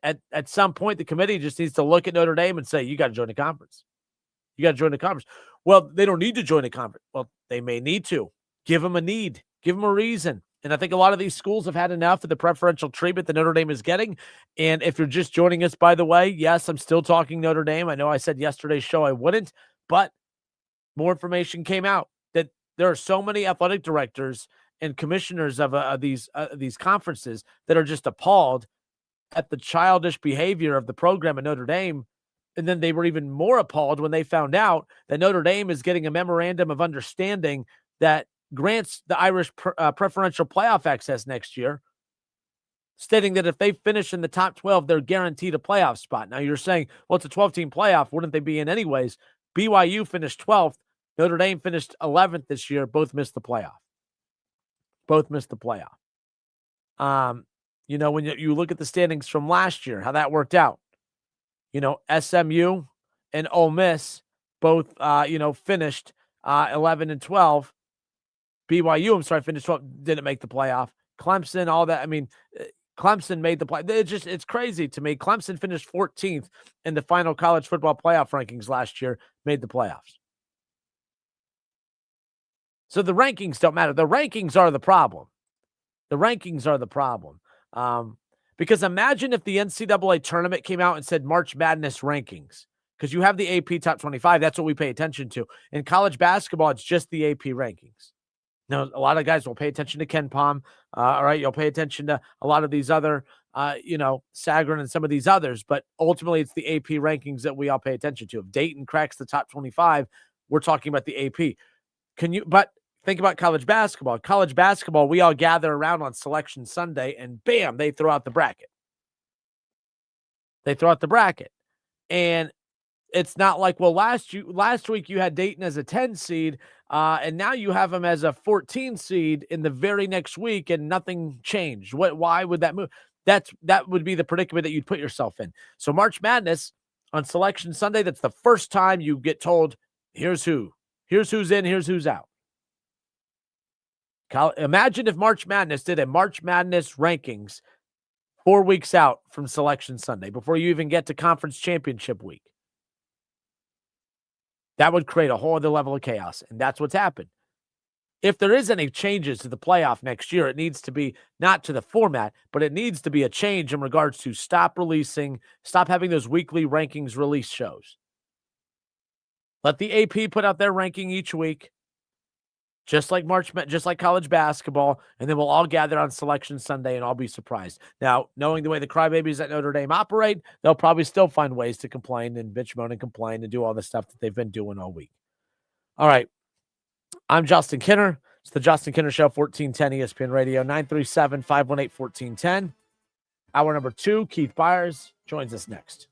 at some point, the committee just needs to look at Notre Dame and say, you got to join the conference. You got to join the conference. Well, they don't need to join the conference. Well, they may need to. Give them a need. Give them a reason. And I think a lot of these schools have had enough of the preferential treatment that Notre Dame is getting. And if you're just joining us, by the way, yes, I'm still talking Notre Dame. I know I said yesterday's show I wouldn't, but more information came out that there are so many athletic directors and commissioners of these conferences that are just appalled at the childish behavior of the program at Notre Dame. And then they were even more appalled when they found out that Notre Dame is getting a memorandum of understanding that grants the Irish preferential playoff access next year, stating that if they finish in the top 12, they're guaranteed a playoff spot. Now you're saying, well, it's a 12-team playoff. Wouldn't they be in anyways? BYU finished 12th. Notre Dame finished 11th this year. Both missed the playoff. When you look at the standings from last year, how that worked out, SMU and Ole Miss both, finished 11 and 12. BYU, finished 12, didn't make the playoff. Clemson, all that. Clemson made the play. It's crazy to me. Clemson finished 14th in the final college football playoff rankings last year, made the playoffs. So the rankings don't matter. The rankings are the problem. Because imagine if the NCAA tournament came out and said March Madness rankings, because you have the AP top 25. That's what we pay attention to. In college basketball, it's just the AP rankings. Now, a lot of guys will pay attention to Ken Pom. All right, you'll pay attention to a lot of these other, Sagarin and some of these others. But ultimately, it's the AP rankings that we all pay attention to. If Dayton cracks the top 25, we're talking about the AP. Think about college basketball. College basketball, we all gather around on Selection Sunday, and bam, they throw out the bracket. And it's not like, well, last week you had Dayton as a 10 seed, and now you have them as a 14 seed in the very next week, and nothing changed. Why would that move? That would be the predicament that you'd put yourself in. So March Madness on Selection Sunday, that's the first time you get told, here's who's in, here's who's out. Imagine if March Madness did a March Madness rankings 4 weeks out from Selection Sunday before you even get to Conference Championship week. That would create a whole other level of chaos, and that's what's happened. If there is any changes to the playoff next year, it needs to be not to the format, but it needs to be a change in regards to stop having those weekly rankings release shows. Let the AP put out their ranking each week, just like college basketball, and then we'll all gather on Selection Sunday and I'll be surprised. Now, knowing the way the crybabies at Notre Dame operate, they'll probably still find ways to complain and bitch, moan, and complain and do all the stuff that they've been doing all week. All right. I'm Justin Kinner. It's the Justin Kinner Show, 1410 ESPN Radio, 937-518-1410. Hour number 2, Keith Byers joins us next.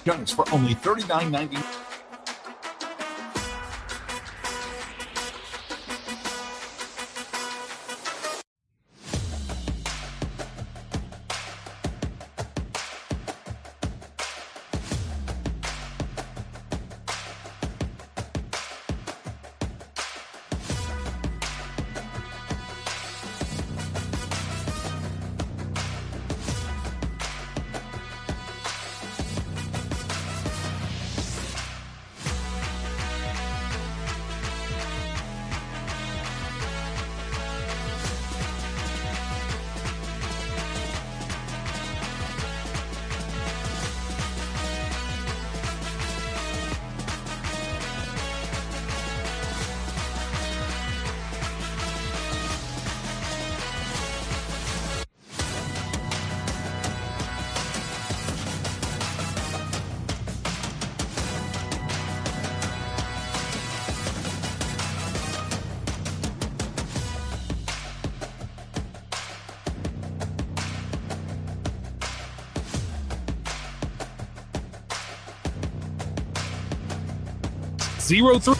guns for only $39.99. Zero three.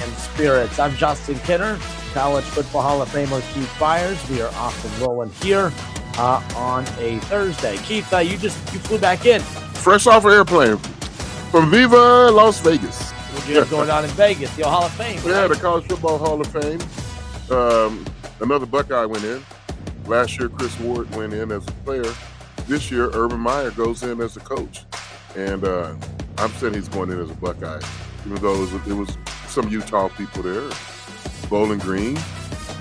And spirits. I'm Justin Kinner, College Football Hall of Famer Keith Byers. We are off and rolling here on a Thursday. Keith, you flew back in. Fresh off an airplane from Viva Las Vegas. What you have going on in Vegas? The Hall of Fame. Yeah, right? the College Football Hall of Fame. Another Buckeye went in. Last year, Chris Ward went in as a player. This year, Urban Meyer goes in as a coach. And I'm saying he's going in as a Buckeye, even though it was some Utah people there, Bowling Green,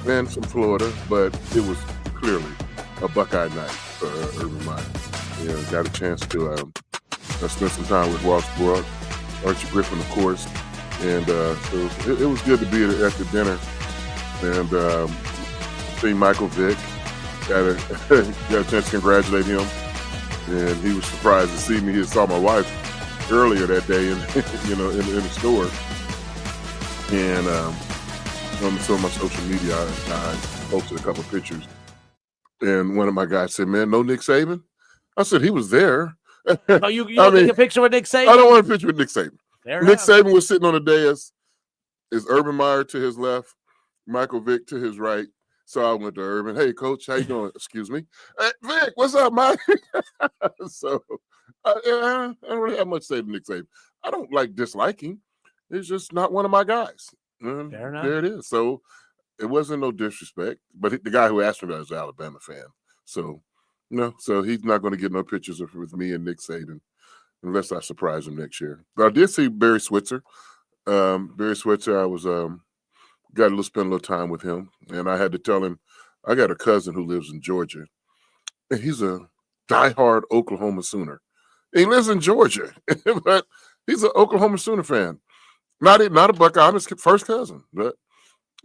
and some Florida, but it was clearly a Buckeye night for Urban Meyer. Yeah, got a chance to spend some time with Ross Brook, Archie Griffin, of course, and so it was good to be at the dinner and see Michael Vick. Got a chance to congratulate him, and he was surprised to see me. He saw my wife earlier that day in the store. And on some of my social media, I posted a couple of pictures. And one of my guys said, "Man, no Nick Saban?" I said, "He was there." Oh, you don't take a picture with Nick Saban? I don't want a picture with Nick Saban. Fair Nick enough. Saban was sitting on the dais. Is Urban Meyer to his left, Michael Vick to his right. So I went to Urban. "Hey, Coach, how you doing?" "Excuse me." "Hey, Vic, what's up, Mike?" So I don't really have much to say to Nick Saban. I don't dislike him. It's just not one of my guys. And Fair enough. there it is. So it wasn't no disrespect. But the guy who asked me about is an Alabama fan. So, so he's not going to get no pictures with me and Nick Saban unless I surprise him next year. But I did see Barry Switzer. Barry Switzer, I was got to spend a little time with him. And I had to tell him, I got a cousin who lives in Georgia. And he's a diehard Oklahoma Sooner. He lives in Georgia, but he's an Oklahoma Sooner fan. Not a Buckeye. I'm his first cousin, but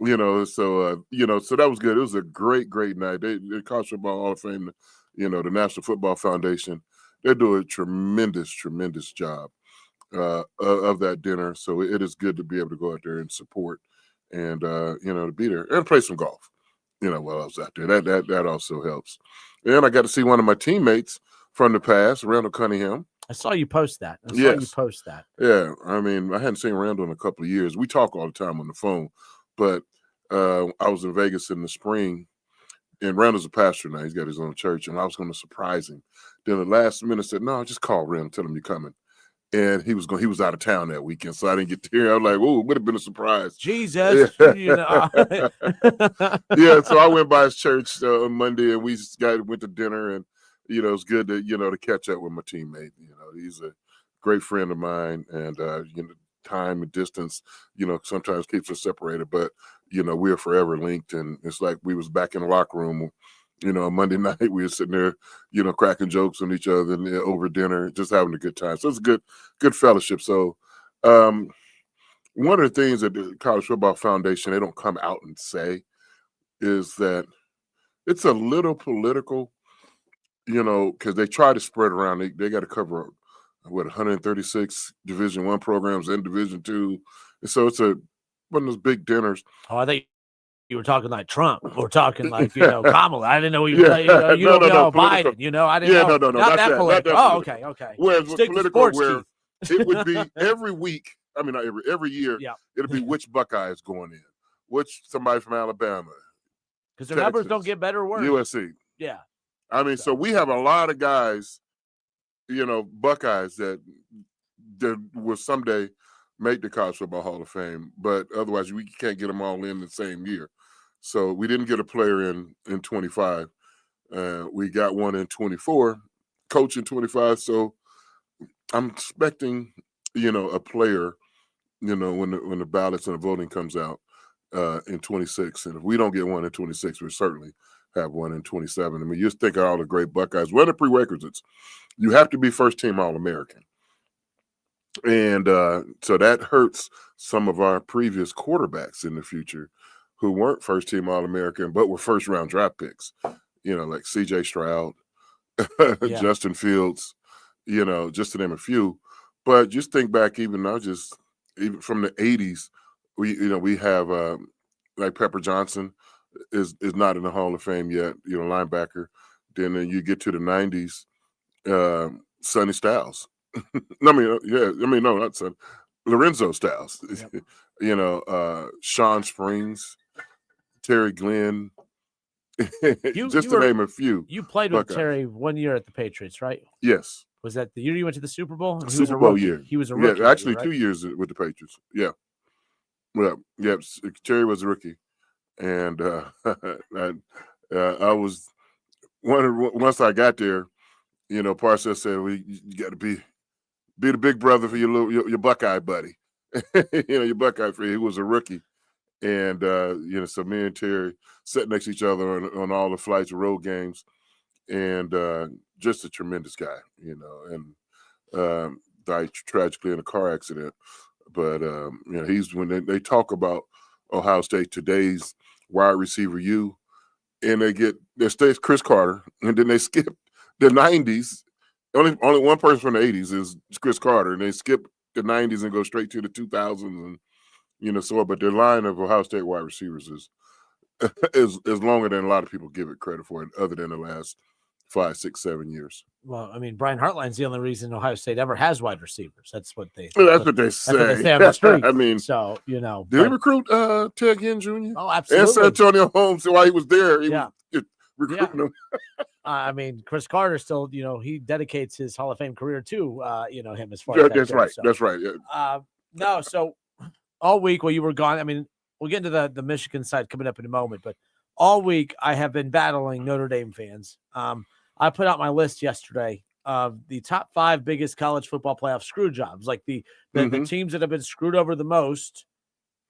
so that was good. It was a great night. They College Football Hall of Fame, the National Football Foundation. They do a tremendous job of that dinner. So it is good to be able to go out there and support, and to be there and play some golf. While I was out there, that also helps. And I got to see one of my teammates from the past, Randall Cunningham. I saw you post that. Yeah, I mean, I hadn't seen Randall in a couple of years. We talk all the time on the phone, but I was in Vegas in the spring, and Randall's a pastor now. He's got his own church, and I was going to surprise him. Then the last minute said, "No, just call Randall, tell him you're coming." And he was out of town that weekend, so I didn't get to hear. I was like, "Oh, it would have been a surprise." Jesus, Yeah, so I went by his church on Monday, and we went to dinner, and it's good to to catch up with my teammate. He's a great friend of mine, and time and distance, sometimes keeps us separated, but we are forever linked, and it's like we was back in the locker room. Monday night we were sitting there, cracking jokes on each other and over dinner, just having a good time. So it's a good fellowship. So one of the things that the College Football Foundation, they don't come out and say, is that it's a little political, because they try to spread around. They got to cover 136 Division I programs and Division II, and so it's one of those big dinners. Oh, I think you were talking like Trump or talking like Kamala. I didn't know you were Biden. I didn't know. No, not that political. Not oh, political. okay. Whereas Stick with political, sports, where it would be every week. I mean, not every year. Yeah. It'll be which Buckeye is going in, which somebody from Alabama, because the numbers don't get better or worse. USC. Yeah. I mean, so we have a lot of guys, Buckeyes that will someday make the College Football Hall of Fame, but otherwise we can't get them all in the same year. So we didn't get a player in 25. We got one in 24, coach in 25. So I'm expecting, a player, when the ballots and the voting comes out in 26. And if we don't get one in 26, we'll certainly have one in 27. I mean, you just think of all the great Buckeyes. What are the prerequisites? You have to be first-team All-American. And so that hurts some of our previous quarterbacks in the future who weren't first-team All-American but were first-round draft picks, like C.J. Stroud, Justin Fields, just to name a few. But just think back even from the 80s, we have like Pepper Johnson is not in the Hall of Fame yet, linebacker. Then you get to the 90s, Sonny Styles. No, not Sonny. Lorenzo Styles. Yep. Sean Springs, Terry Glenn, just to name a few. You played with Terry 1 year at the Patriots, right? Yes. Was that the year you went to the Super Bowl? Super Bowl year. He was a rookie. Yeah, actually, right? 2 years with the Patriots. Yeah. Well, yeah, Terry was a rookie. And I was once I got there, Parcells said, you got to be the big brother for your Buckeye buddy. Your Buckeye friend. He was a rookie. And, so me and Terry sat next to each other on all the flights, road games, and just a tremendous guy, and died tragically in a car accident. But, he's when they talk about Ohio State, today's wide receiver and they stay Chris Carter, and then they skip the 90s. Only one person from the 80s is Chris Carter, and they skip the 90s and go straight to the 2000s, and but their line of Ohio State wide receivers is longer than a lot of people give it credit for, other than the last 5, 6, 7 years. Well, I mean, Brian Hartline's the only reason Ohio State ever has wide receivers. That's what they. That's what they say. That's what they say on the street. I mean, so did he recruit Ted Ginn Jr.? Oh, absolutely. And San Antonio Holmes, while he was there, he was recruiting them. I mean, Chris Carter still, he dedicates his Hall of Fame career to, him as far as that's right. So. That's right. Yeah. No, so all week while you were gone, I mean, we'll get into the Michigan side coming up in a moment, but all week I have been battling Notre Dame fans. I put out my list yesterday of the top 5 biggest college football playoff screw jobs, like the teams that have been screwed over the most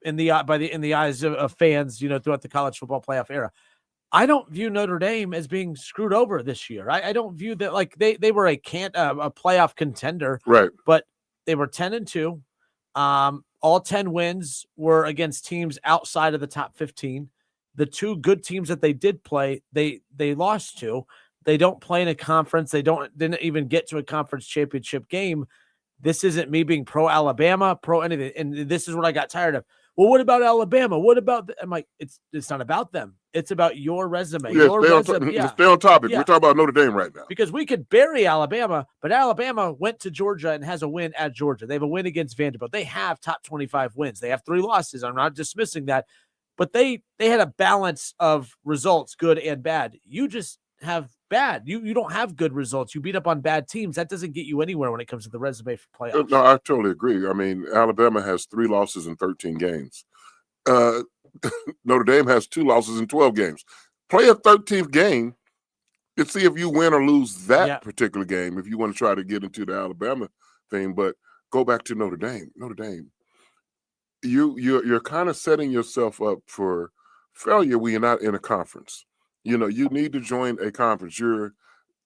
in the eyes of fans, throughout the college football playoff era. I don't view Notre Dame as being screwed over this year. I don't view that like they were a playoff contender, right? But they were 10-2. all 10 wins were against teams outside of the top 15. The two good teams that they did play, they lost to. They don't play in a conference. They didn't even get to a conference championship game. This isn't me being pro Alabama, pro anything. And this is what I got tired of. Well, what about Alabama? What about I'm like, it's not about them. It's about your resume. Yeah, Your resume. stay on topic. Yeah. We're talking about Notre Dame right now. Because we could bury Alabama, but Alabama went to Georgia and has a win at Georgia. They have a win against Vanderbilt. They have top 25 wins. They have 3 losses. I'm not dismissing that, but they had a balance of results, good and bad. You just have bad. You don't have good results. You beat up on bad teams. That doesn't get you anywhere when it comes to the resume for playoffs. No, I totally agree. I mean, Alabama has 3 losses in 13 games. Notre Dame has 2 losses in 12 games. Play a 13th game and see if you win or lose that particular game if you want to try to get into the Alabama thing. But go back to Notre Dame. Notre Dame, you're kind of setting yourself up for failure when you're not in a conference. You know, you need to join a conference. You're,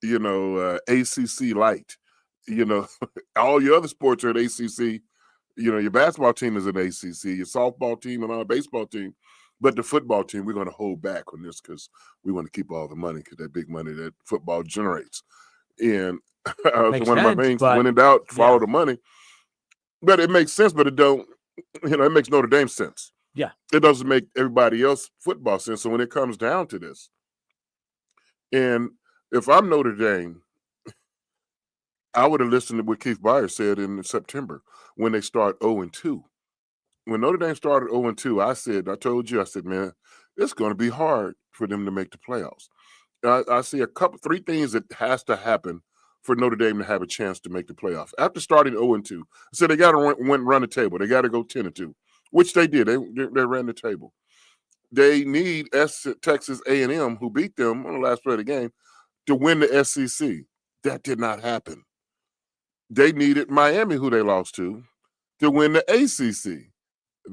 ACC light. You know, all your other sports are at ACC. You know, your basketball team is an ACC, your softball team and our baseball team. But the football team, we're going to hold back on this because we want to keep all the money, because that big money that football generates. And one of my things, when in doubt, follow the money. But it makes sense, but it don't, it makes Notre Dame sense. Yeah. It doesn't make everybody else football sense. So when it comes down to this, and if I'm Notre Dame, I would have listened to what Keith Byers said in September when they start 0-2. When Notre Dame started 0-2, I told you, man, it's going to be hard for them to make the playoffs. I see 3 things that has to happen for Notre Dame to have a chance to make the playoffs. After starting 0-2, I said they got to run the table. They got to go 10-2, which they did. They ran the table. They need Texas A&M, who beat them on the last play of the game, to win the SEC. That did not happen. They needed Miami, who they lost to win the ACC.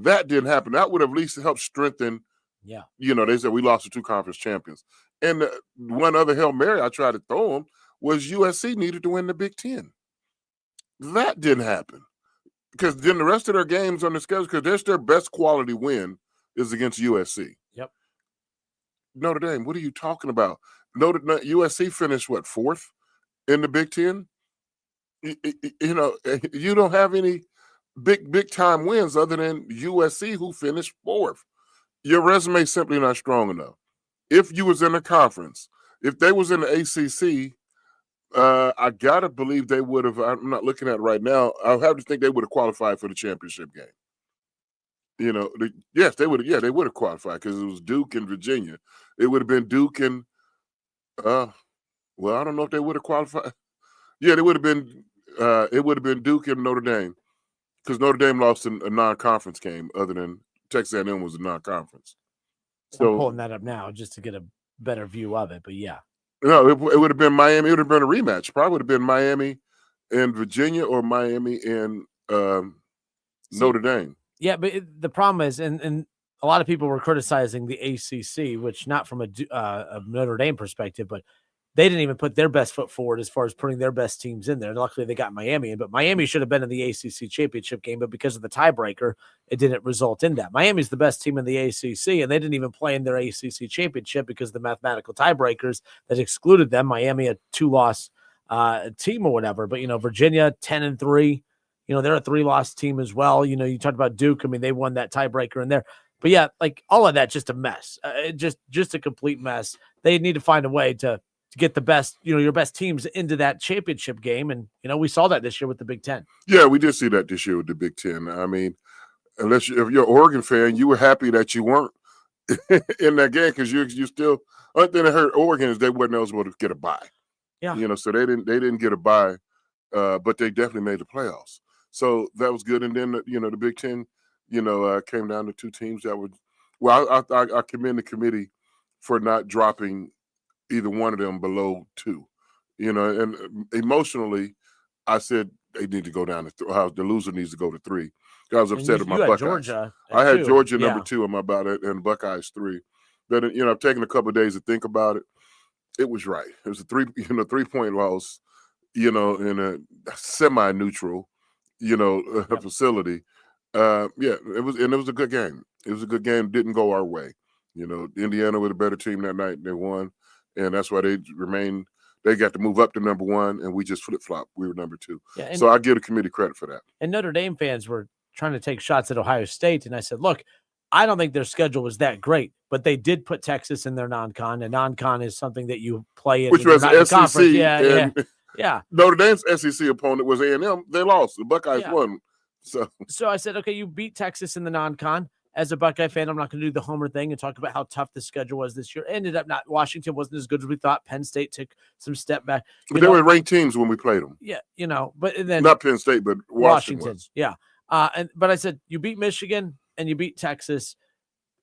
That didn't happen. That would have at least helped strengthen. Yeah. They said we lost to 2 conference champions. And one other Hail Mary I tried to throw them was USC needed to win the Big Ten. That didn't happen. Because then the rest of their games on the schedule, because that's their best quality win, is against USC. Yep. Notre Dame, what are you talking about? USC finished, 4th in the Big Ten? You don't have any big time wins other than USC, who finished 4th. Your resume is simply not strong enough. If you was in a conference, if they was in the ACC, I gotta believe they would have. I'm not looking at it right now. I have to think they would have qualified for the championship game. Yes, they would. Yeah, they would have qualified because it was Duke and Virginia. It would have been Duke and, I don't know if they would have qualified. Yeah, they would have been. It would have been Duke and Notre Dame, because Notre Dame lost in a non-conference game. Other than Texas A&M was a non-conference. So I'm pulling that up now just to get a better view of it. But yeah, no, it would have been Miami. It would have been a rematch. Probably would have been Miami and Virginia, or Miami and Notre Dame. Yeah, but the problem is, and a lot of people were criticizing the ACC, which not from a Notre Dame perspective, but they didn't even put their best foot forward as far as putting their best teams in there. Luckily, they got Miami in, but Miami should have been in the ACC championship game, but because of the tiebreaker, it didn't result in that. Miami's the best team in the ACC, and they didn't even play in their ACC championship because of the mathematical tiebreakers that excluded them. Miami, a 2-loss team or whatever, but Virginia 10-3. They're a 3-loss team as well. You talked about Duke. I mean, they won that tiebreaker in there. But yeah, like all of that, just a mess. Just a complete mess. They need to find a way to get the best, your best teams into that championship game. And, we saw that this year with the Big Ten. Yeah, we did see that this year with the Big Ten. I mean, if you're an Oregon fan, you were happy that you weren't in that game, because you still, only thing that hurt Oregon is they weren't eligible to get a bye. Yeah. So they didn't get a bye, but they definitely made the playoffs. So that was good. And then, the Big Ten, came down to 2 teams that would, I commend the committee for not dropping either one of them below 2, and emotionally, I said they need to go down to the loser needs to go to 3. I was upset at my Buckeyes. Georgia I had 2. Georgia number 2 on my ballot and Buckeyes 3. But I've taken a couple of days to think about it. It was right. It was a 3-point loss, in a semi-neutral, facility. Yeah, it was a good game. It was a good game. Didn't go our way. Indiana was a better team that night. They won, and that's why they remained. They got to move up to number one, and we just flip-flopped. We were number two. Yeah, so I give the committee credit for that. And Notre Dame fans were trying to take shots at Ohio State, and I said, look, I don't think their schedule was that great, but they did put Texas in their non-con, and non-con is something that you play in. Which was the SEC. Yeah. Notre Dame's SEC opponent was A&M. They lost. The Buckeyes won. So I said, okay, you beat Texas in the non-con. As a Buckeye fan, I'm not going to do the homer thing and talk about how tough the schedule was this year. Ended up not. Washington wasn't as good as we thought. Penn State took some step back. But they were ranked teams when we played them. Yeah, but then not Penn State, but Washington was. Yeah. But I said you beat Michigan and you beat Texas,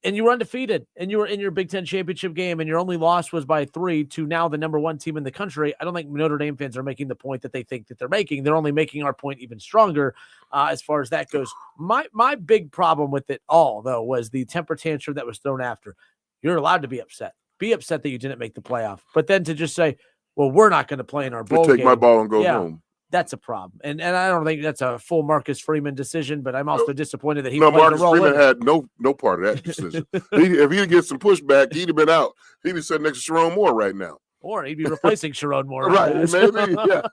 and you were undefeated, and you were in your Big Ten championship game, and your only loss was by 3 to now the number 1 team in the country. I don't think Notre Dame fans are making the point that they think that they're making. They're only making our point even stronger as far as that goes. My big problem with it all, though, was the temper tantrum that was thrown after. You're allowed to be upset. Be upset that you didn't make the playoff. But then to just say, well, we're not going to play in our bowl game. Take my ball and go home. That's a problem. And I don't think that's a full Marcus Freeman decision, but I'm also disappointed that he Marcus Freeman had no part of that decision. If he'd get some pushback, he'd have been out. He'd be sitting next to Sharon Moore right now. Or he'd be replacing Sharon Moore. Right, maybe. Yeah.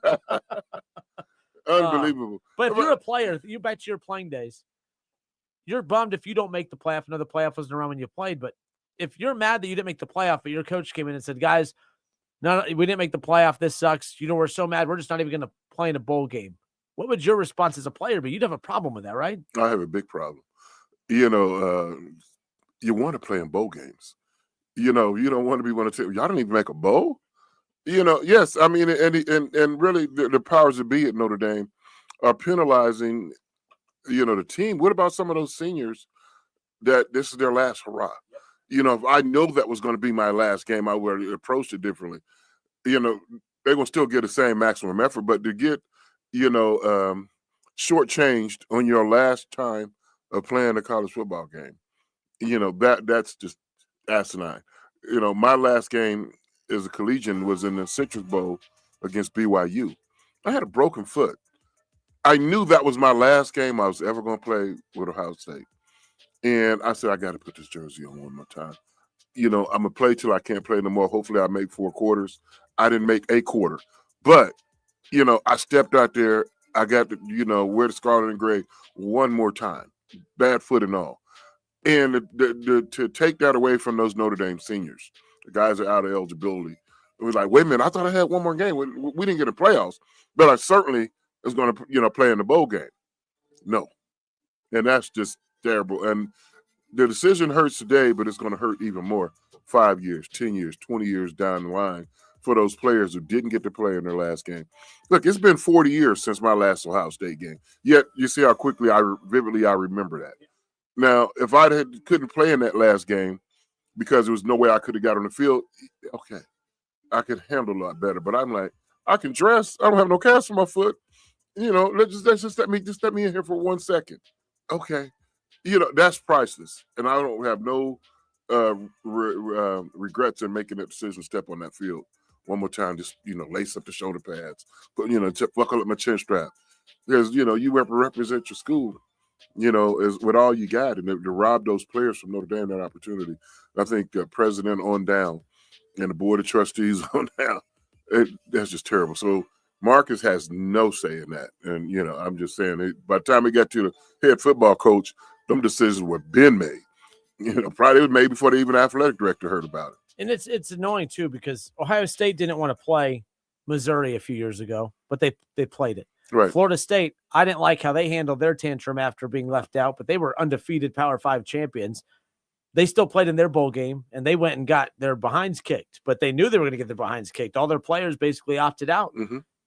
Unbelievable. But if you're a player, you back to your playing days, you're bummed if you don't make the playoff. No, the playoff wasn't around when you played. But if you're mad that you didn't make the playoff, but your coach came in and said, guys, no, we didn't make the playoff. This sucks. We're so mad. We're just not even going to play in a bowl game. What would your response as a player be? You'd have a problem with that, right? I have a big problem. You want to play in bowl games. You don't want to be one of the y'all don't even make a bowl. Yes, I mean, and really the powers that be at Notre Dame are penalizing, the team. What about some of those seniors that this is their last hurrah? If I know that was going to be my last game, I would have approached it differently. They're going to still get the same maximum effort, but to get, shortchanged on your last time of playing a college football game, that's just asinine. My last game as a collegian was in the Citrus Bowl against BYU. I had a broken foot. I knew that was my last game I was ever going to play with Ohio State. And I said, I got to put this jersey on one more time. I'm going to play till I can't play no more. Hopefully I make 4 quarters. I didn't make a quarter. But, I stepped out there. I got to, wear the scarlet and gray one more time. Bad foot and all. And to take that away from those Notre Dame seniors, the guys are out of eligibility. It was like, wait a minute, I thought I had one more game. We didn't get the playoffs. But I certainly was going to, play in the bowl game. No. And that's just terrible. And the decision hurts today, but it's going to hurt even more 5 years, 10 years, 20 years down the line for those players who didn't get to play in their last game. Look, it's been 40 years since my last Ohio State game. Yet you see how quickly I remember that. Now, if I couldn't play in that last game because there was no way I could have got on the field, okay, I could handle a lot better. But I'm like, I can dress. I don't have no cast on my foot. Let's just let me in here for 1 second. Okay. That's priceless. And I don't have no regrets in making that decision to step on that field one more time. Just, lace up the shoulder pads, but, buckle up my chin strap. Because, you represent your school, is with all you got. And to rob those players from Notre Dame that opportunity, I think president on down and the board of trustees on down, that's just terrible. So Marcus has no say in that. And, I'm just saying, by the time he got to the head football coach, them decisions were been made. Probably it was made before the even athletic director heard about it. And it's annoying, too, because Ohio State didn't want to play Missouri a few years ago, but they played it. Right. Florida State, I didn't like how they handled their tantrum after being left out, but they were undefeated Power 5 champions. They still played in their bowl game, and they went and got their behinds kicked, but they knew they were going to get their behinds kicked. All their players basically opted out,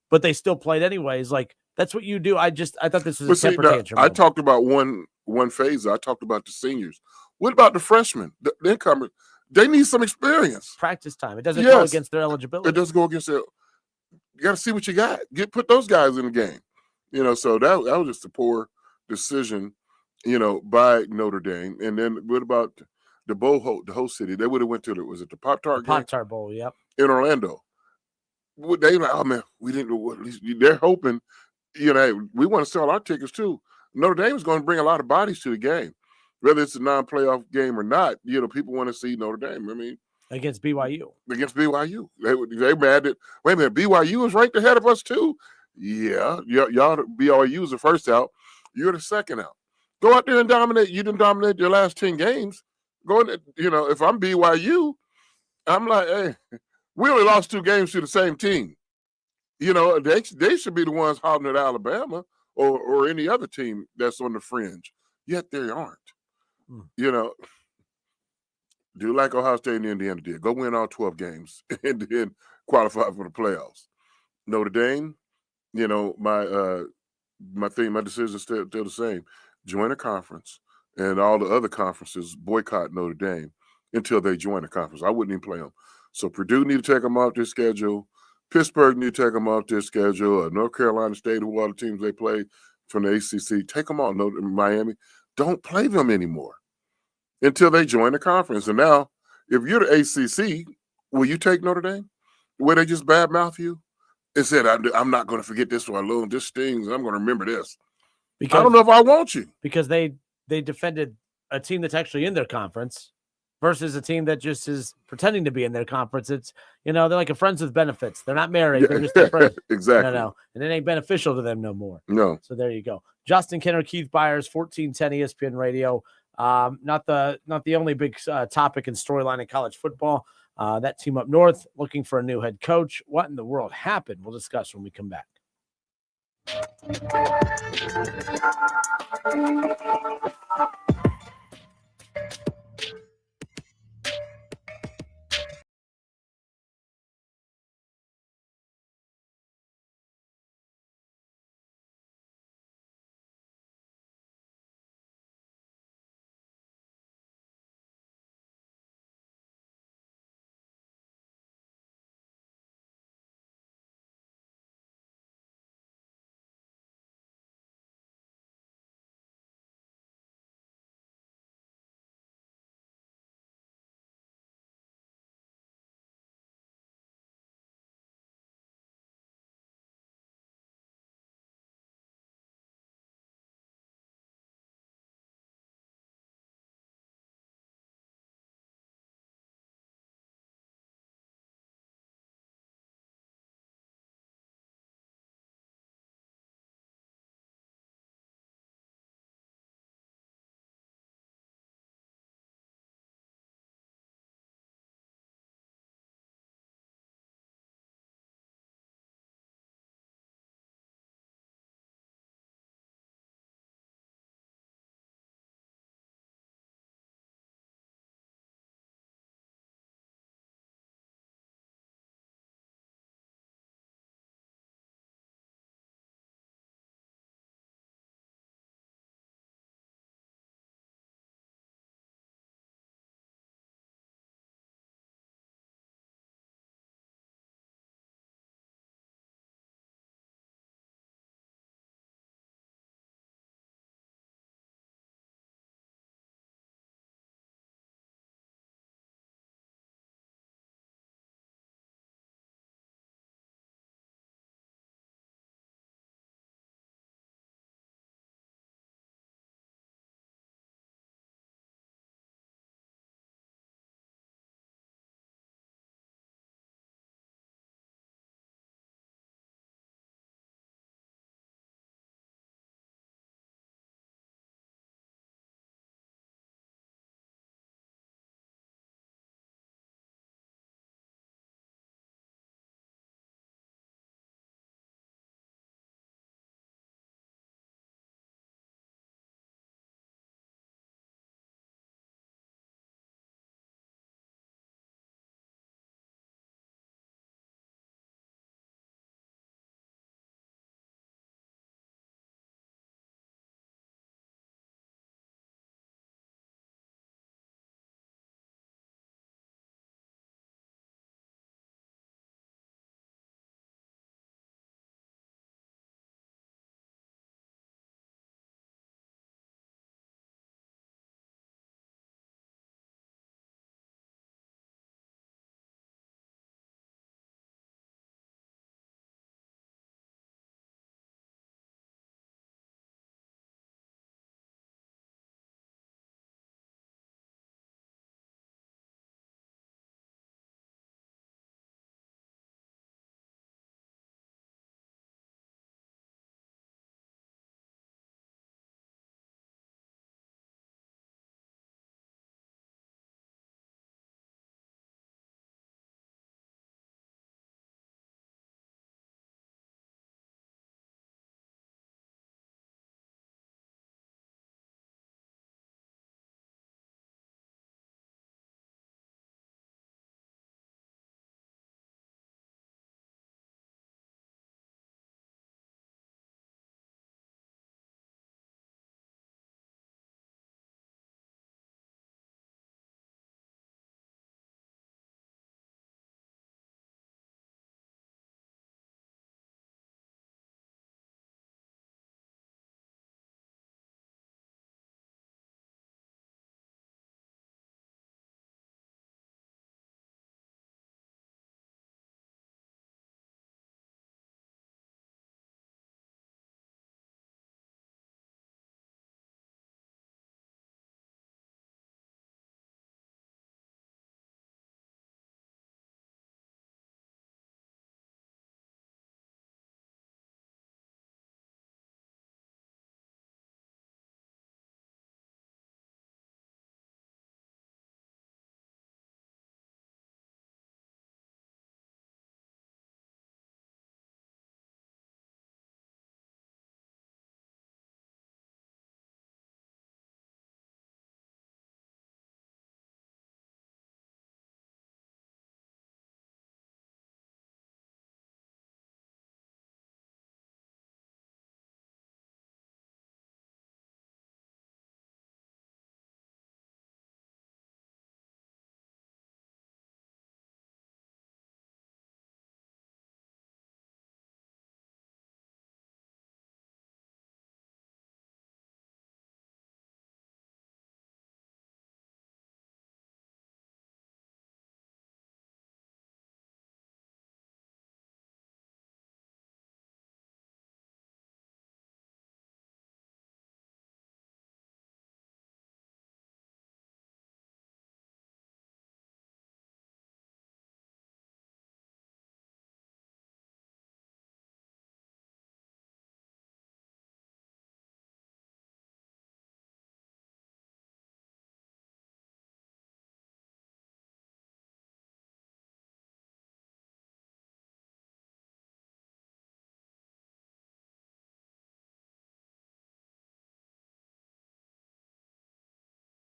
but they still played anyways. Like, that's what you do. I thought this was a temper tantrum. I talked about one phase. I talked about the seniors. What about the freshmen, the incomers? They need some experience. Practice time. It doesn't go against their eligibility. It doesn't go against their. You got to see what you got. Put those guys in the game. So that was just a poor decision, by Notre Dame. And then what about the host city? They would have went to the Pop-Tart game? Pop-Tart Bowl, yep. In Orlando. They like, oh man, we didn't. They're hoping, we want to sell our tickets too. Notre Dame is going to bring a lot of bodies to the game, whether it's a non-playoff game or not. People want to see Notre Dame. I mean, against BYU. Against BYU, they mad that. Wait a minute, BYU is ranked ahead of us too. Yeah, y'all BYU is the first out. You're the second out. Go out there and dominate. You didn't dominate your last 10 games. Go in, if I'm BYU, I'm like, hey, we only lost 2 games to the same team. They should be the ones holding at Alabama or any other team that's on the fringe. Yet they aren't. Do like Ohio State and Indiana did. Go win all 12 games and then qualify for the playoffs. Notre Dame, my decision is still the same. Join a conference, and all the other conferences boycott Notre Dame until they join the conference. I wouldn't even play them. So Purdue need to take them off their schedule. Pittsburgh need to take them off their schedule. North Carolina State, who are the teams they play from the ACC, take them off. Miami, don't play them anymore until they join the conference. And now, if you're the ACC, will you take Notre Dame? Where they just badmouth you? It said, I'm not going to forget this one alone. This stings. I'm going to remember this. Because, I don't know if I want you. Because they defended a team that's actually in their conference versus a team that just is pretending to be in their conference. It's, they're like a friends with benefits. They're not married. Yeah. They're just their friends. Exactly. And it ain't beneficial to them no more. No. So there you go. Justin Kinner, Keith Byers, 1410 ESPN Radio. Not the only big topic and storyline in college football. That team up north looking for a new head coach. What in the world happened? We'll discuss when we come back.